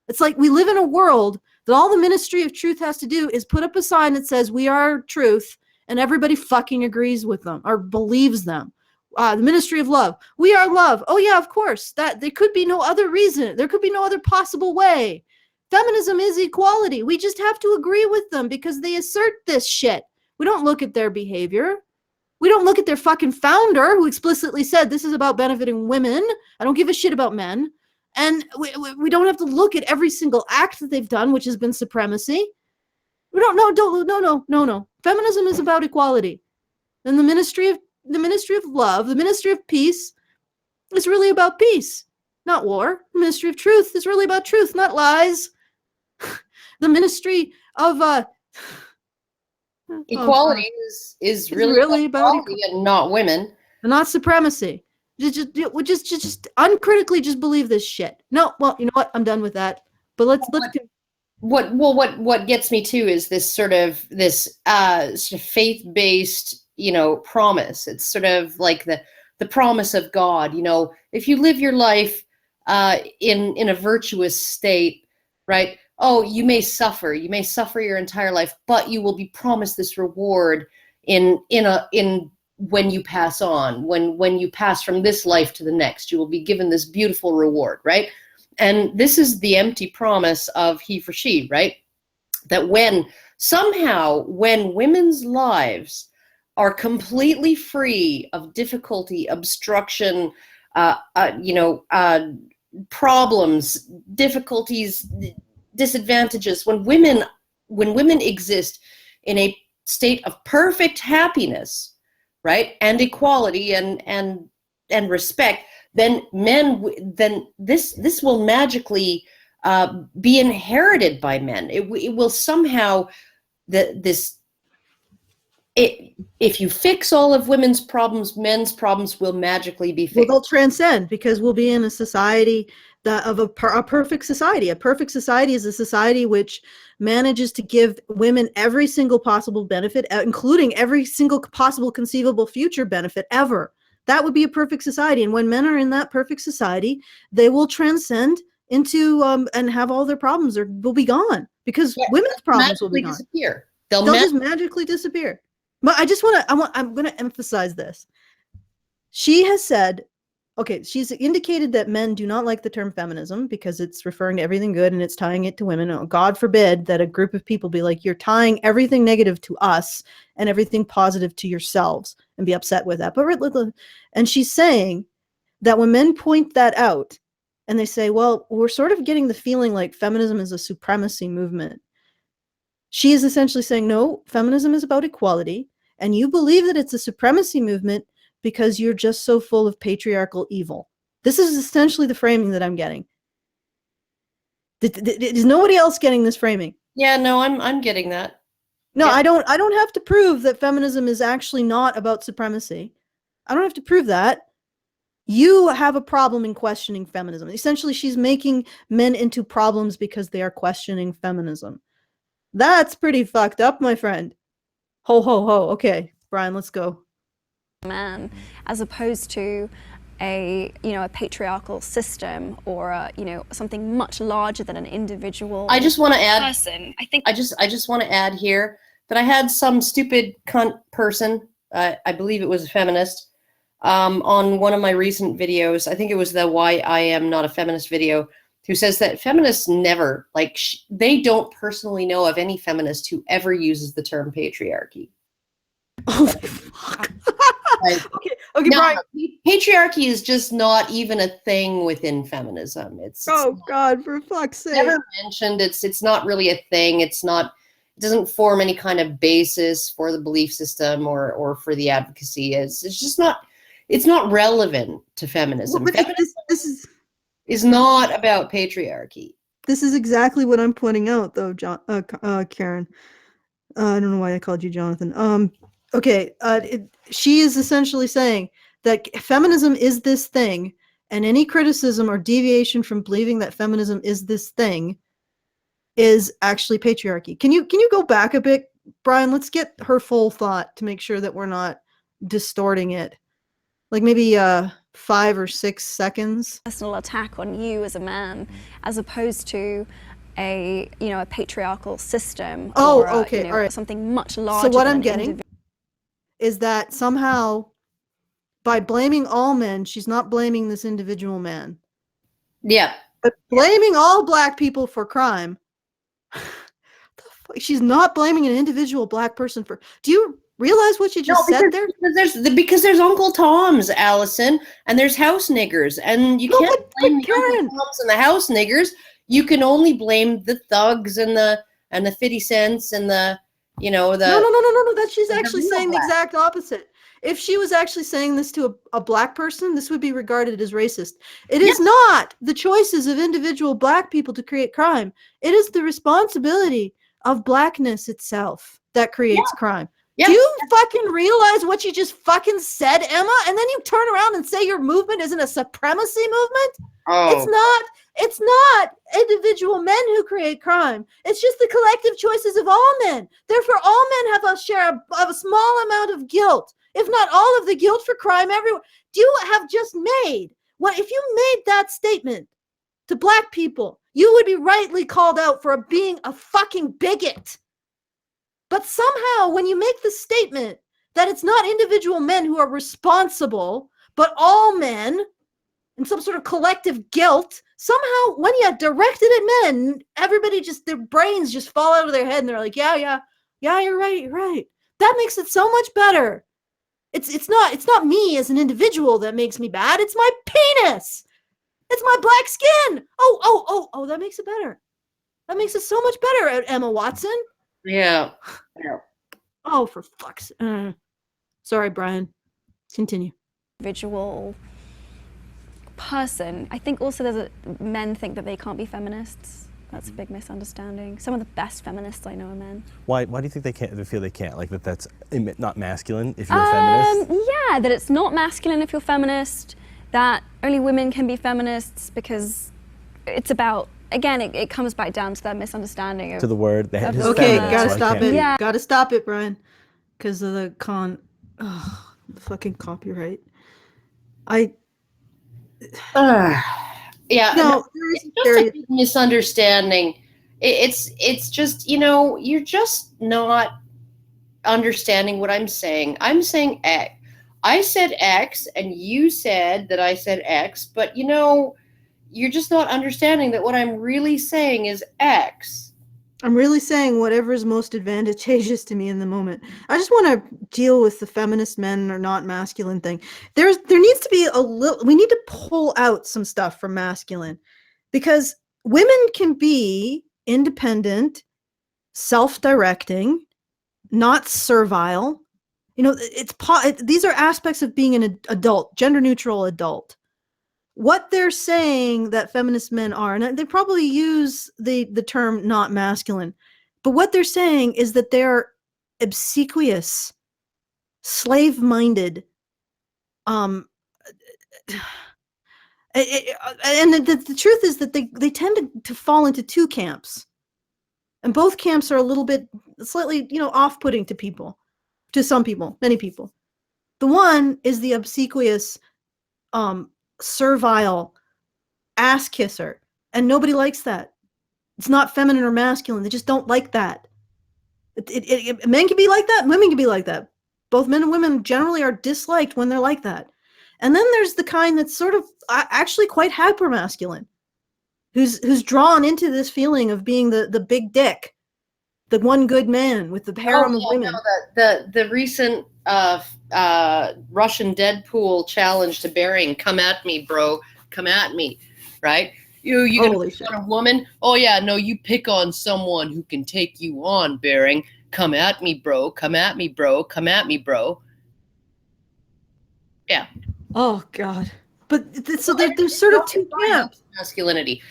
It's like we live in a world that all the Ministry of Truth has to do is put up a sign that says we are truth, and everybody fucking agrees with them or believes them. The Ministry of Love, we are love. Oh, yeah, of course. That there could be no other reason. There could be no other possible way. Feminism is equality. We just have to agree with them because they assert this shit. We don't look at their behavior. We don't look at their fucking founder who explicitly said this is about benefiting women. I don't give a shit about men. And we don't have to look at every single act that they've done, which has been supremacy. We don't no. Feminism is about equality. And the Ministry of Love, the Ministry of Peace is really about peace, not war. The Ministry of Truth is really about truth, not lies. The Ministry of equality is really about equality and not women, and not supremacy. Just uncritically just believe this shit. No, well, you know what? I'm done with that. But let's what gets me too is this sort of faith-based, promise. It's sort of like the promise of God. If you live your life in a virtuous state, right? Oh, you may suffer your entire life, but you will be promised this reward in when you pass on, when you pass from this life to the next, you will be given this beautiful reward, right? And this is the empty promise of he for she, right? That when women's lives are completely free of difficulty, obstruction, problems, difficulties, disadvantages, when women exist in a state of perfect happiness, right, and equality and respect, then this will magically be inherited by men. It will somehow if you fix all of women's problems, men's problems will magically be fixed. Well, they'll transcend because we'll be in a society of a perfect society. A perfect society is a society which manages to give women every single possible benefit, including every single possible conceivable future benefit ever. That would be a perfect society. And when men are in that perfect society, they will transcend into and have all their problems will be gone because women's problems will be gone. Disappear. They'll just magically disappear. But I'm going to emphasize this. She has said, okay, she's indicated that men do not like the term feminism because it's referring to everything good and it's tying it to women. Oh, God forbid that a group of people be like, you're tying everything negative to us and everything positive to yourselves and be upset with that. And she's saying that when men point that out, and they say, well, we're sort of getting the feeling like feminism is a supremacy movement. She is essentially saying, no, feminism is about equality, and you believe that it's a supremacy movement because you're just so full of patriarchal evil. This is essentially the framing that I'm getting. Is nobody else getting this framing? Yeah, no, I'm getting that. No, Yeah. I don't have to prove that feminism is actually not about supremacy. I don't have to prove that. You have a problem in questioning feminism. Essentially, she's making men into problems because they are questioning feminism. That's pretty fucked up, my friend. Ho, ho, ho. Okay, Brian, let's go. Man, as opposed to a patriarchal system or something much larger than an individual. I just want to add person. I just want to add here that I had some stupid cunt person, I believe it was a feminist, on one of my recent videos. I think it was the Why I Am Not a Feminist video, who says that feminists never, they don't personally know of any feminist who ever uses the term patriarchy. Oh, fuck. Okay, No, Brian. patriarchy is just not even a thing within feminism. It's God, for fuck's sake. never mentioned. It's not really a thing. It doesn't form any kind of basis for the belief system or for the advocacy. It's just not. It's not relevant to feminism. Well, Feminism this is not about patriarchy. This is exactly what I'm pointing out, though, Karen. I don't know why I called you Jonathan. Okay, she is essentially saying that feminism is this thing, and any criticism or deviation from believing that feminism is this thing is actually patriarchy. Can you go back a bit, Brian? Let's get her full thought to make sure that we're not distorting it. Like maybe 5 or 6 seconds. Personal attack on you as a man, as opposed to a patriarchal system. Oh, or okay, all right. Something much larger. So what than I'm an getting is that somehow by blaming all men, she's not blaming this individual man. Yeah. But blaming all black people for crime, she's not blaming an individual black person for. Do you realize what you just said there? Because there's Uncle Toms, Allison, and there's house niggers, and you can't blame the Uncle Toms and the house niggers. You can only blame the thugs and the 50 cents and the. No. That she's actually saying the exact opposite. If she was actually saying this to a black person, this would be regarded as racist. It is not the choices of individual black people to create crime. It is the responsibility of blackness itself that creates crime. Yeah. Do you fucking realize what you just fucking said, Emma? And then you turn around and say your movement isn't a supremacy movement? Oh. It's not individual men who create crime. It's just the collective choices of all men. Therefore, all men have a share of a small amount of guilt, if not all of the guilt for crime everywhere. You have just made, if you made that statement to black people, you would be rightly called out for being a fucking bigot. But somehow, when you make the statement that it's not individual men who are responsible, but all men, in some sort of collective guilt, somehow when you direct it at men, everybody their brains just fall out of their head and they're like, yeah, you're right. That makes it so much better. It's not me as an individual that makes me bad. It's my penis. It's my black skin. Oh, that makes it better. That makes it so much better, Emma Watson. Yeah. Oh, for fuck's sake. Sorry, Brian. Continue. Individual person. I think also men think that they can't be feminists. That's a big misunderstanding. Some of the best feminists I know are men. Why do you think they feel they can't? Like that's not masculine if you're a feminist? Yeah, that it's not masculine if you're feminist, that only women can be feminists because it's about, again, it comes back down to that misunderstanding of... To the word. Okay, gotta stop it. Yeah. Gotta stop it, Brian. Because of the the fucking copyright. Yeah, no, it's just a big misunderstanding. It's just, you're just not understanding what I'm saying. I'm saying X. I said X, and you said that I said X, but you're just not understanding that what I'm really saying is X. I'm really saying whatever is most advantageous to me in the moment. I just want to deal with the feminist men are not masculine thing. There needs to be a little, we need to pull out some stuff from masculine, because women can be independent, self-directing, not servile. You know, these are aspects of being an adult, gender neutral adult. What they're saying that feminist men are, and they probably use the term not masculine, but what they're saying is that they're obsequious, slave-minded, and the truth is that they tend to fall into two camps, and both camps are a little bit slightly, you know, off-putting to people, to some people, many people. The one is the obsequious, servile ass kisser, and nobody likes that. It's not feminine or masculine. They just don't like that. Men can be like that. Women can be like that. Both men and women generally are disliked when they're like that. And then there's the kind that's sort of actually quite hyper masculine, who's drawn into this feeling of being the big dick, the one good man with the harem of women. No, the recent Russian Deadpool challenge to Bering, come at me, bro, come at me, right? You gonna pick on a woman? Oh yeah, no, you pick on someone who can take you on, Bering. Come at me, bro. Come at me, bro. Come at me, bro. Yeah. Oh God. But so there's sort of two camps. Masculinity.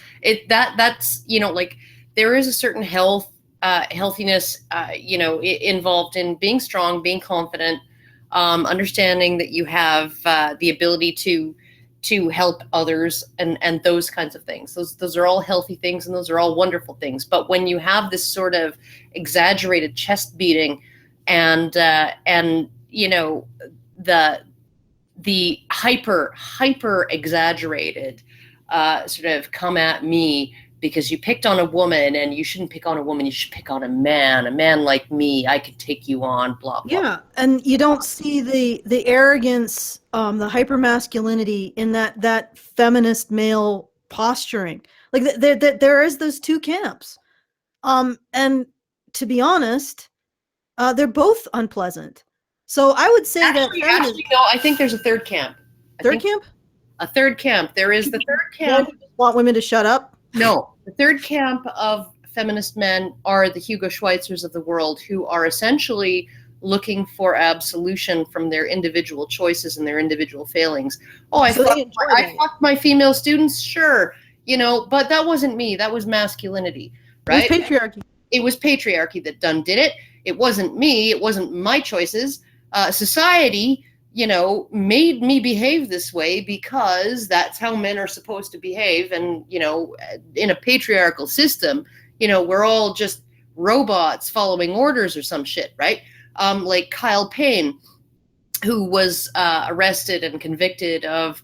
That's, you know, like there is a certain healthiness, you know, involved in being strong, being confident, understanding that you have the ability to help others and those kinds of things. Those are all healthy things, and those are all wonderful things. But when you have this sort of exaggerated chest beating and you know, the hyper exaggerated sort of come at me because you picked on a woman, and you shouldn't pick on a woman, you should pick on a man like me, I could take you on, blah, blah. Yeah, and you don't see the arrogance, the hypermasculinity in that feminist male posturing. Like there is those two camps. And to be honest, they're both unpleasant. So I would say actually, no, I think there's a third camp. Third camp? A third camp. There is the third camp. Want women to shut up? No, the third camp of feminist men are the Hugo Schweitzers of the world, who are essentially looking for absolution from their individual choices and their individual failings. Oh, I fucked my female students, sure, you know, but that wasn't me. That was masculinity, right? It was patriarchy. It was patriarchy that did it. It wasn't me. It wasn't my choices. Society, you know, made me behave this way because that's how men are supposed to behave. And, you know, in a patriarchal system, you know, we're all just robots following orders or some shit, right? Like Kyle Payne, who was arrested and convicted of,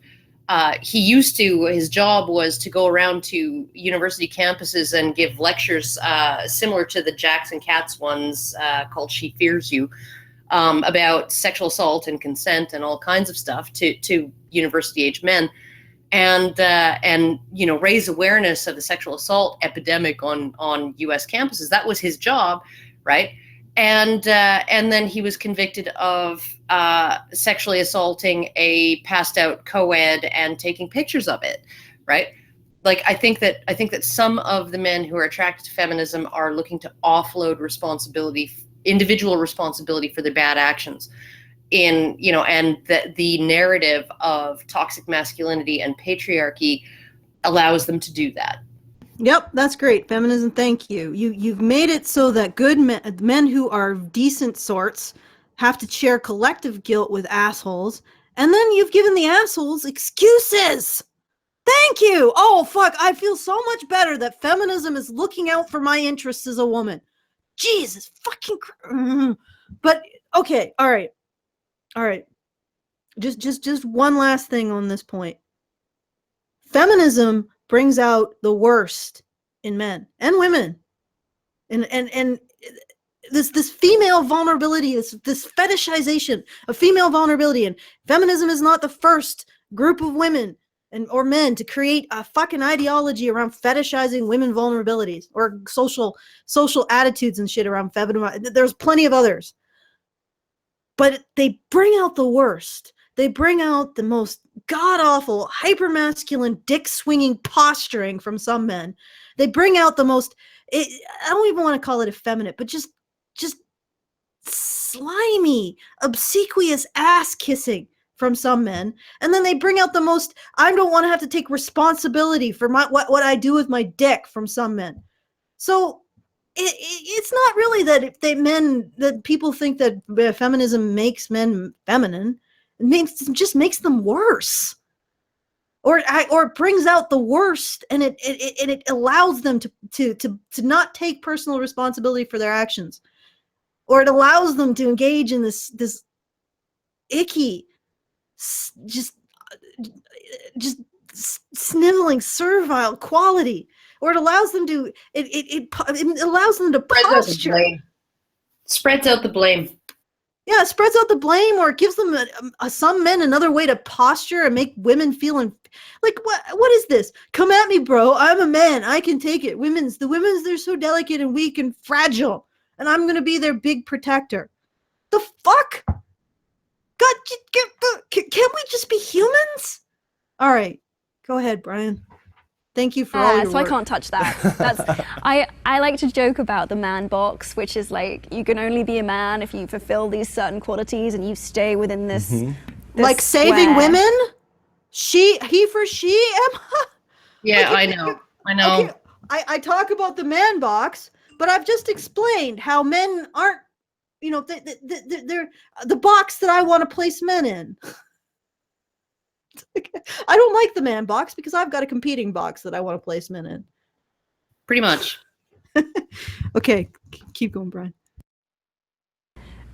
his job was to go around to university campuses and give lectures similar to the Jackson Katz ones called She Fears You, about sexual assault and consent and all kinds of stuff to university age men, and you know, raise awareness of the sexual assault epidemic on US campuses. That was his job, right? And then he was convicted of sexually assaulting a passed out co-ed and taking pictures of it, right? Like I think that some of the men who are attracted to feminism are looking to offload individual responsibility for their bad actions, in, you know, and the narrative of toxic masculinity and patriarchy allows them to do that. Yep, that's great. Feminism, thank you. You've made it so that good men who are decent sorts have to share collective guilt with assholes, and then you've given the assholes excuses. Thank you. Oh, fuck, I feel so much better that feminism is looking out for my interests as a woman. Jesus fucking Christ. But okay, all right. Just one last thing on this point. Feminism brings out the worst in men and women, and this female vulnerability, this fetishization of female vulnerability. And feminism is not the first group of women or men to create a fucking ideology around fetishizing women vulnerabilities or social attitudes and shit around feminine. There's plenty of others. But they bring out the worst. They bring out the most god-awful, hyper-masculine, dick-swinging posturing from some men. They bring out the most, I don't even want to call it effeminate, but just slimy, obsequious ass-kissing from some men. And then they bring out the most, I don't want to have to take responsibility for what I do with my dick from some men. So it's not really that people think that feminism makes men feminine. It just makes them worse, or it brings out the worst, and it allows them to not take personal responsibility for their actions, or it allows them to engage in this icky, just sniveling, servile quality. Or it allows them to it allows them to posture. Spreads out the blame. Yeah, it spreads out the blame, or it gives them some men another way to posture and make women feel like what is this? Come at me, bro. I'm a man. I can take it. The women's they're so delicate and weak and fragile, and I'm gonna be their big protector. The fuck? God, can't we just be humans? All right, go ahead, Brian. Thank you for all your so work. I can't touch that. That's I like to joke about the man box, which is like you can only be a man if you fulfill these certain qualities and you stay within this. this like saving square. women. He for she. Emma. Yeah, Like, I know. Okay, I talk about the man box, but I've just explained how men aren't. They're the box that I want to place men in. I don't like the man box because I've got a competing box that I want to place men in. Pretty much. Okay, keep going, Brian.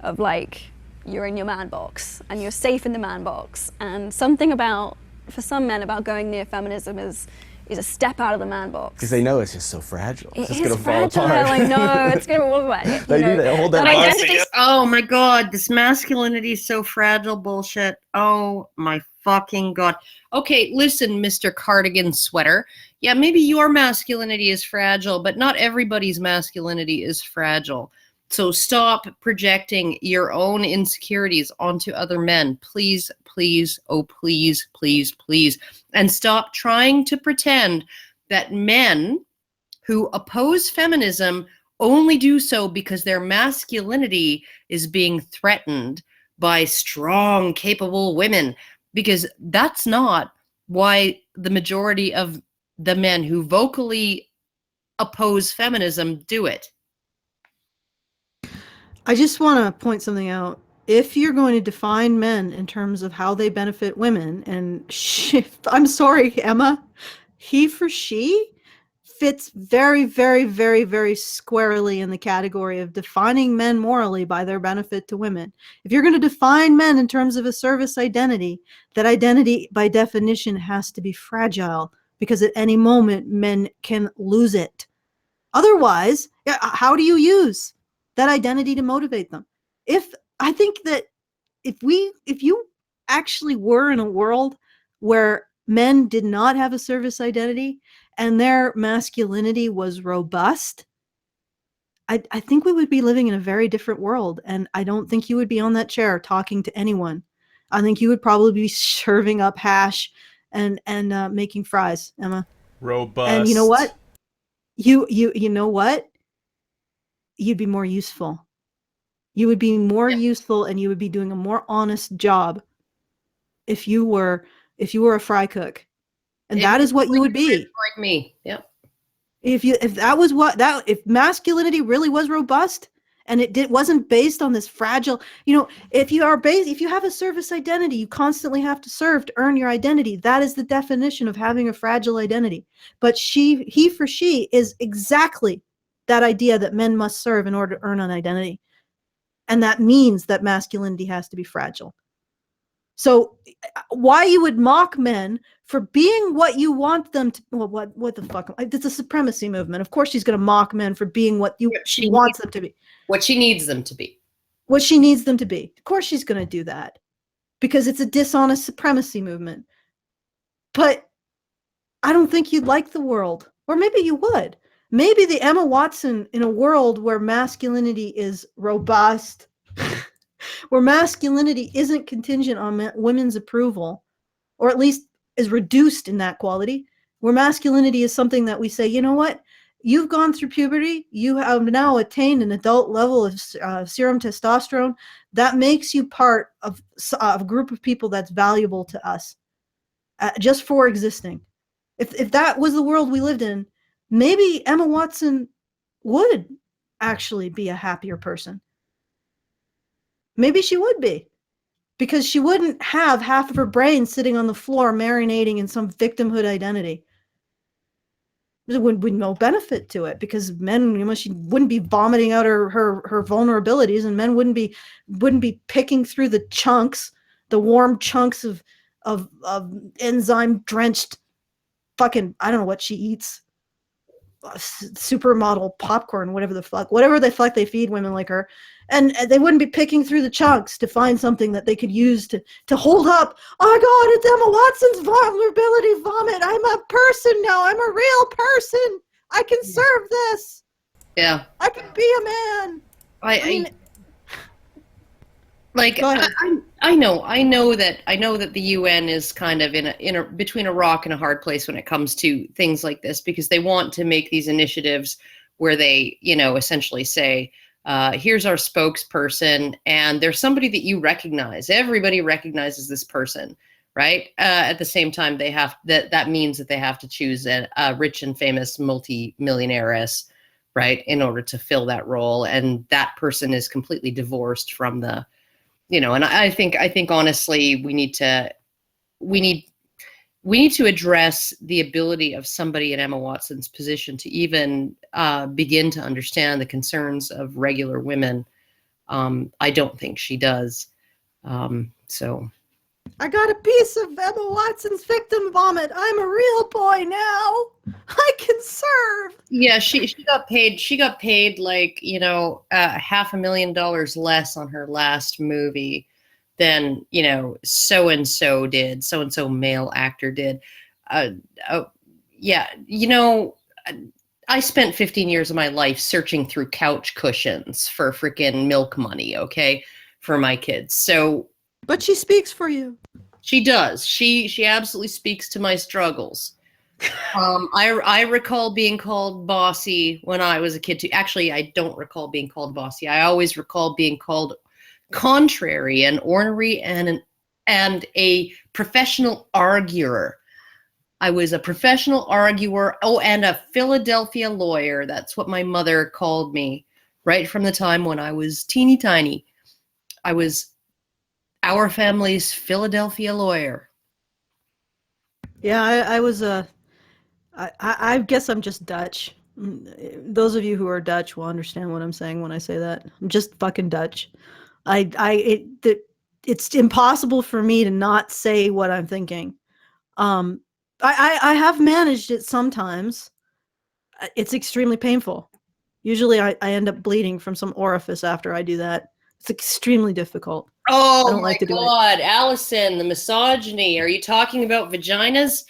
Of like, you're in your man box and you're safe in the man box, and something for some men about going near feminism is a step out of the man box. Because they know it's just so fragile. It's just It is going to fall fragile, apart. I know. It's going to fall apart. They need to hold that that box. identity. Oh my god, this masculinity is so fragile bullshit. Oh my fucking god. Okay, listen, Mr. Cardigan Sweater. Yeah, maybe your masculinity is fragile, but not everybody's masculinity is fragile. So stop projecting your own insecurities onto other men. Please, please, oh please, please, please. And stop trying to pretend that men who oppose feminism only do so because their masculinity is being threatened by strong, capable women. Because that's not why the majority of the men who vocally oppose feminism do it. I just want to point something out. If you're going to define men in terms of how they benefit women, and I'm sorry, Emma, he for she fits very, very, very, very squarely in the category of defining men morally by their benefit to women. If you're going to define men in terms of a service identity, that identity by definition has to be fragile, because at any moment men can lose it. Otherwise, how do you use that identity to motivate them? I think that if you actually were in a world where men did not have a service identity and their masculinity was robust, I think we would be living in a very different world. And I don't think you would be on that chair talking to anyone. I think you would probably be serving up hash and making fries, Emma. Robust. And you know what? You know what? You'd be more useful. You would be more useful, and you would be doing a more honest job if you were a fry cook. And that is what you would be. Like me. Yep. If masculinity really was robust and it wasn't based on this fragile, if you have a service identity, you constantly have to serve to earn your identity. That is the definition of having a fragile identity. But he for she is exactly that idea that men must serve in order to earn an identity. And that means that masculinity has to be fragile. So why you would mock men for being what you want them to, well, what the fuck? It's a supremacy movement. Of course she's going to mock men for being what she wants them to be. What she needs them to be. What she needs them to be. Of course she's going to do that because it's a dishonest supremacy movement. But I don't think you'd like the world. Or maybe you would. Maybe the Emma Watson in a world where masculinity is robust, where masculinity isn't contingent on women's approval, or at least is reduced in that quality, where masculinity is something that we say, you know what? You've gone through puberty. You have now attained an adult level of serum testosterone. That makes you part of a group of people that's valuable to us just for existing. If that was the world we lived in, maybe Emma Watson would actually be a happier person. Maybe she would be, because she wouldn't have half of her brain sitting on the floor marinating in some victimhood identity. There would be no benefit to it, because men, she wouldn't be vomiting out her vulnerabilities, and men wouldn't be picking through the chunks, the warm chunks of enzyme drenched fucking, I don't know what she eats, supermodel popcorn, whatever the fuck they feed women like her, and they wouldn't be picking through the chunks to find something that they could use to hold up. Oh my God, it's Emma Watson's vulnerability vomit. I'm a person now. I'm a real person. I can serve this. Yeah, I can be a man. I mean, like I know that the UN is kind of in a between a rock and a hard place when it comes to things like this, because they want to make these initiatives where they, essentially say, here's our spokesperson, and there's somebody that you recognize. Everybody recognizes this person, right? At the same time, they have that means that they have to choose a rich and famous multi-millionairess, right, in order to fill that role, and that person is completely divorced from the, and I think honestly we need to address the ability of somebody in Emma Watson's position to even begin to understand the concerns of regular women. I don't think she does. So I got a piece of Emma Watson's victim vomit. I'm a real boy now. I can serve. Yeah, she got paid. She got paid like $500,000 less on her last movie than so and so male actor did. Yeah, I spent 15 years of my life searching through couch cushions for freaking milk money, okay, for my kids. So, but she speaks for you. She does. She absolutely speaks to my struggles. I recall being called bossy when I was a kid too. Actually, I don't recall being called bossy. I always recall being called contrary and ornery and a professional arguer. I was a professional arguer. Oh, and a Philadelphia lawyer. That's what my mother called me right from the time when I was teeny tiny. I was our family's Philadelphia lawyer. Yeah, I was I guess I'm just Dutch. Those of you who are Dutch will understand what I'm saying when I say that. I'm just fucking Dutch. It's impossible for me to not say what I'm thinking. I have managed it sometimes. It's extremely painful. Usually I end up bleeding from some orifice after I do that. It's extremely difficult. Oh I don't my like to do it. God, Allison, the misogyny. Are you talking about vaginas?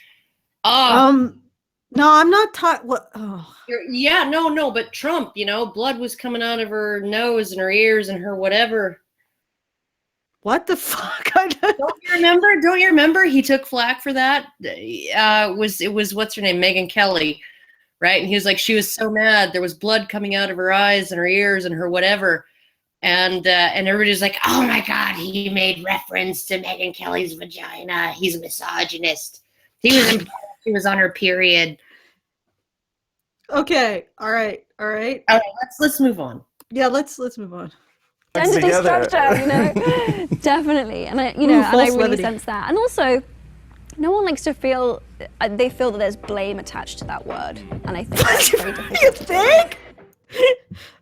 No, I'm not talking. What? Oh. Yeah, no, but Trump, blood was coming out of her nose and her ears and her whatever. What the fuck? Don't you remember? He took flack for that. It was what's her name, Megyn Kelly, right? And he was like, she was so mad. There was blood coming out of her eyes and her ears and her whatever. And everybody's like, oh my God, he made reference to Megyn Kelly's vagina. He's a misogynist. She was on her period. Okay. All right. Let's move on. Yeah, let's move on. Identity structure, definitely, and I really sense that. And also, no one likes to feel they feel that there's blame attached to that word, and I think that's very difficult. You think?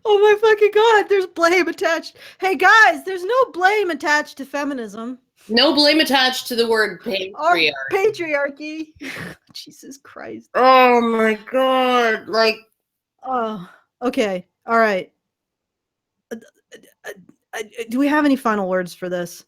Oh my fucking God, there's blame attached. Hey guys, there's no blame attached to feminism. No blame attached to the word patriarchy. Patriarchy. Jesus Christ. Oh my God. Oh, okay. All right. Do we have any final words for this?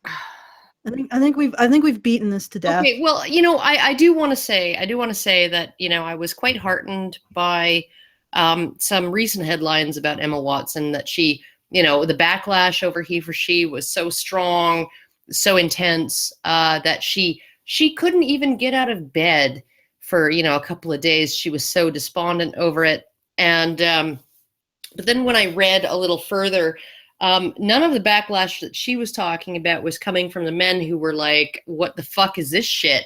I think we've beaten this to death. Okay, well, you know, I do want to say that, you know, I was quite heartened by some recent headlines about Emma Watson, that she, you know, the backlash over he for she was so strong, so intense, that she couldn't even get out of bed for, you know, a couple of days. She was so despondent over it. And but then when I read a little further, none of the backlash that she was talking about was coming from the men who were like, what the fuck is this shit?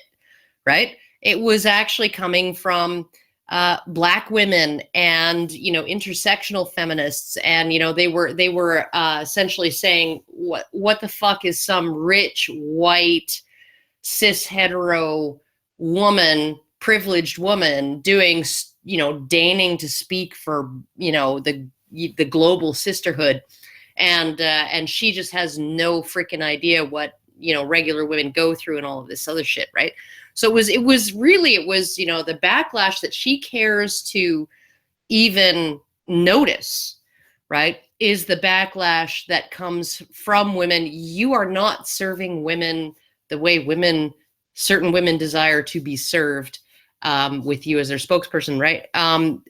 Right? It was actually coming from Black women and, you know, intersectional feminists. And, you know, they were essentially saying, what the fuck is some rich, white, cis hetero woman, privileged woman doing, you know, deigning to speak for, you know, the global sisterhood. And she just has no freaking idea what, you know, regular women go through and all of this other shit, right? So it was really, you know, the backlash that she cares to even notice, right, is the backlash that comes from women. You are not serving women the way certain women desire to be served, with you as their spokesperson, right?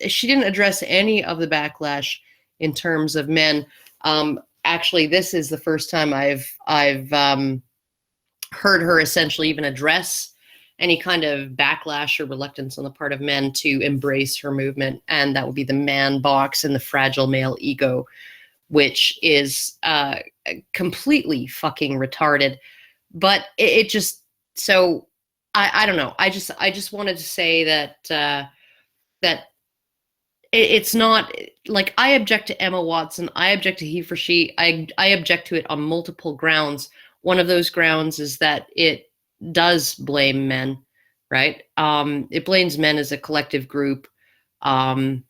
She didn't address any of the backlash in terms of men. Actually, this is the first time I've heard her essentially even address any kind of backlash or reluctance on the part of men to embrace her movement, and that would be the man box and the fragile male ego, which is completely fucking retarded. But it just, so I don't know. I just wanted to say that that it's not like, I object to Emma Watson. I object to he for she. I object to it on multiple grounds. One of those grounds is that it does blame men, right? It blames men as a collective group, but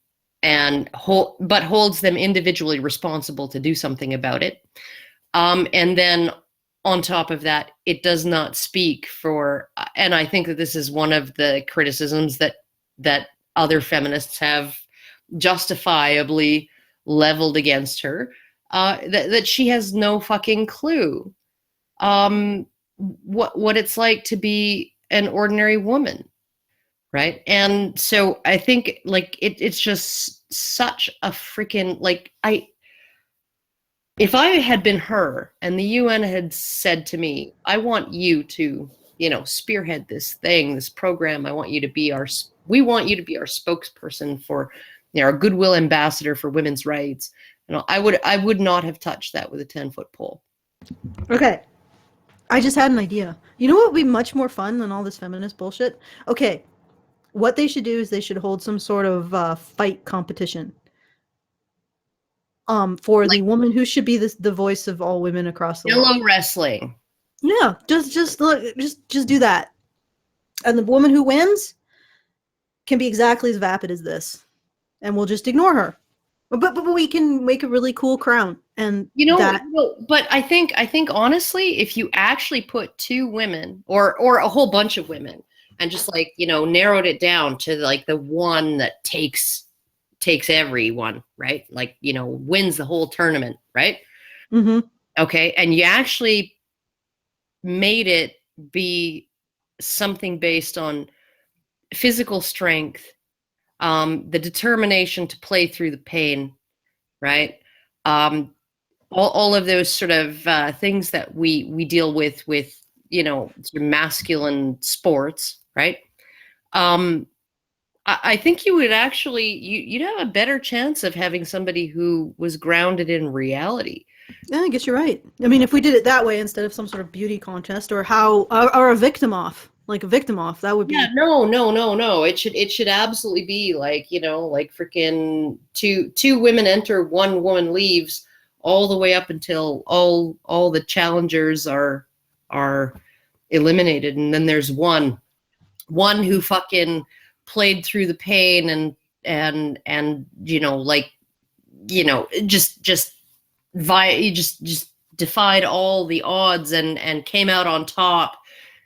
holds them individually responsible to do something about it. And then on top of that, it does not speak for, and I think that this is one of the criticisms that other feminists have justifiably leveled against her, that she has no fucking clue what it's like to be an ordinary woman, right? And so I think, like, it's just such a freaking, like, if I had been her and the UN had said to me, I want you to, you know, spearhead this program. We want you to be our spokesperson for, you know, our goodwill ambassador for women's rights. You know, I would not have touched that with a 10-foot pole. Okay. I just had an idea. You know what would be much more fun than all this feminist bullshit? Okay. What they should do is they should hold some sort of fight competition. For the woman who should be the voice of all women across the world. Pillow wrestling. Yeah, just do that. And the woman who wins can be exactly as vapid as this. And we'll just ignore her. But we can make a really cool crown. And you know, but I think honestly, if you actually put two women or a whole bunch of women and just, like, you know, narrowed it down to, like, the one that takes everyone, right? Like, you know, wins the whole tournament, right? Mm-hmm. Okay. And you actually made it be something based on physical strength, the determination to play through the pain, right? All of those sort of things that we deal with, you know, sort of masculine sports, right? I think you would actually, you'd have a better chance of having somebody who was grounded in reality. Yeah, I guess you're right. I mean, if we did it that way instead of some sort of beauty contest or a victim off, like a victim off, that would be. Yeah, no. It should absolutely be like, you know, like freaking two women enter, one woman leaves, all the way up until all the challengers are eliminated, and then there's one who fucking played through the pain and you know, like, you know, just defied all the odds and came out on top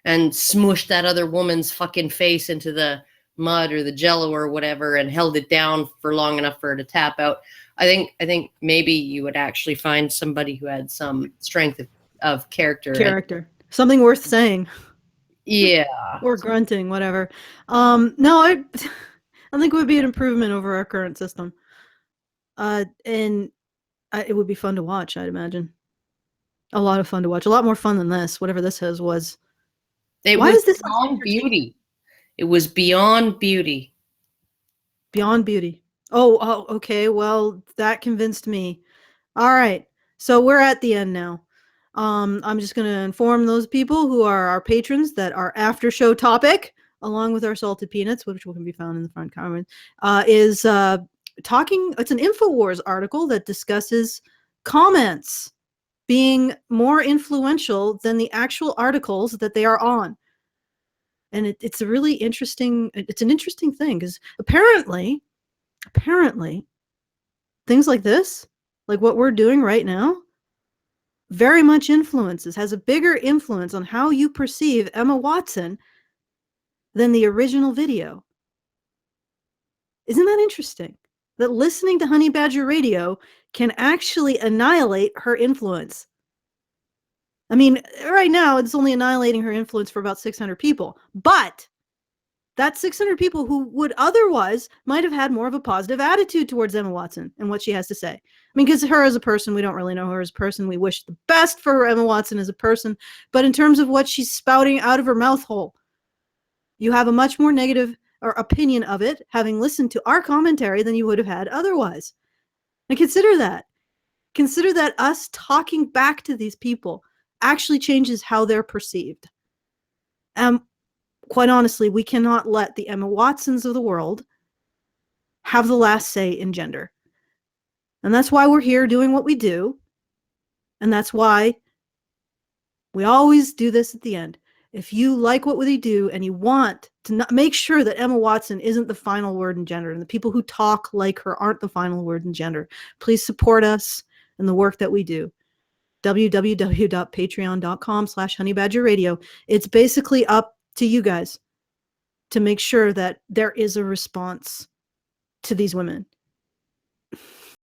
and smushed that other woman's fucking face into the mud or the jello or whatever and held it down for long enough for her to tap out. I think maybe you would actually find somebody who had some strength of character. Something worth saying. Yeah. Or grunting, whatever. No, I think it would be an improvement over our current system. And it would be fun to watch, I'd imagine. A lot of fun to watch. A lot more fun than this, whatever this was. Why is this beyond beauty? It was beyond beauty. Beyond beauty. Oh, okay. Well, that convinced me. All right. So we're at the end now. I'm just going to inform those people who are our patrons that our after show topic, along with our salted peanuts, which can be found in the front comment, is talking. It's an InfoWars article that discusses comments being more influential than the actual articles that they are on. And it's a really interesting, it's an interesting thing because apparently things like this, like what we're doing right now, very much has a bigger influence on how you perceive Emma Watson than the original video. Isn't that interesting? That listening to Honey Badger Radio can actually annihilate her influence. I mean, right now it's only annihilating her influence for about 600 people, but that's 600 people who would otherwise might have had more of a positive attitude towards Emma Watson and what she has to say. I mean, because her as a person, we don't really know her as a person. We wish the best for her, Emma Watson as a person. But in terms of what she's spouting out of her mouth hole, you have a much more negative or opinion of it, having listened to our commentary, than you would have had otherwise. And consider that. Consider that us talking back to these people actually changes how they're perceived. Quite honestly, we cannot let the Emma Watsons of the world have the last say in gender. And that's why we're here doing what we do. And that's why we always do this at the end. If you like what we do and you want to make sure that Emma Watson isn't the final word in gender and the people who talk like her aren't the final word in gender, please support us in the work that we do. www.patreon.com/honeybadgerradio. It's basically up to you guys to make sure that there is a response to these women.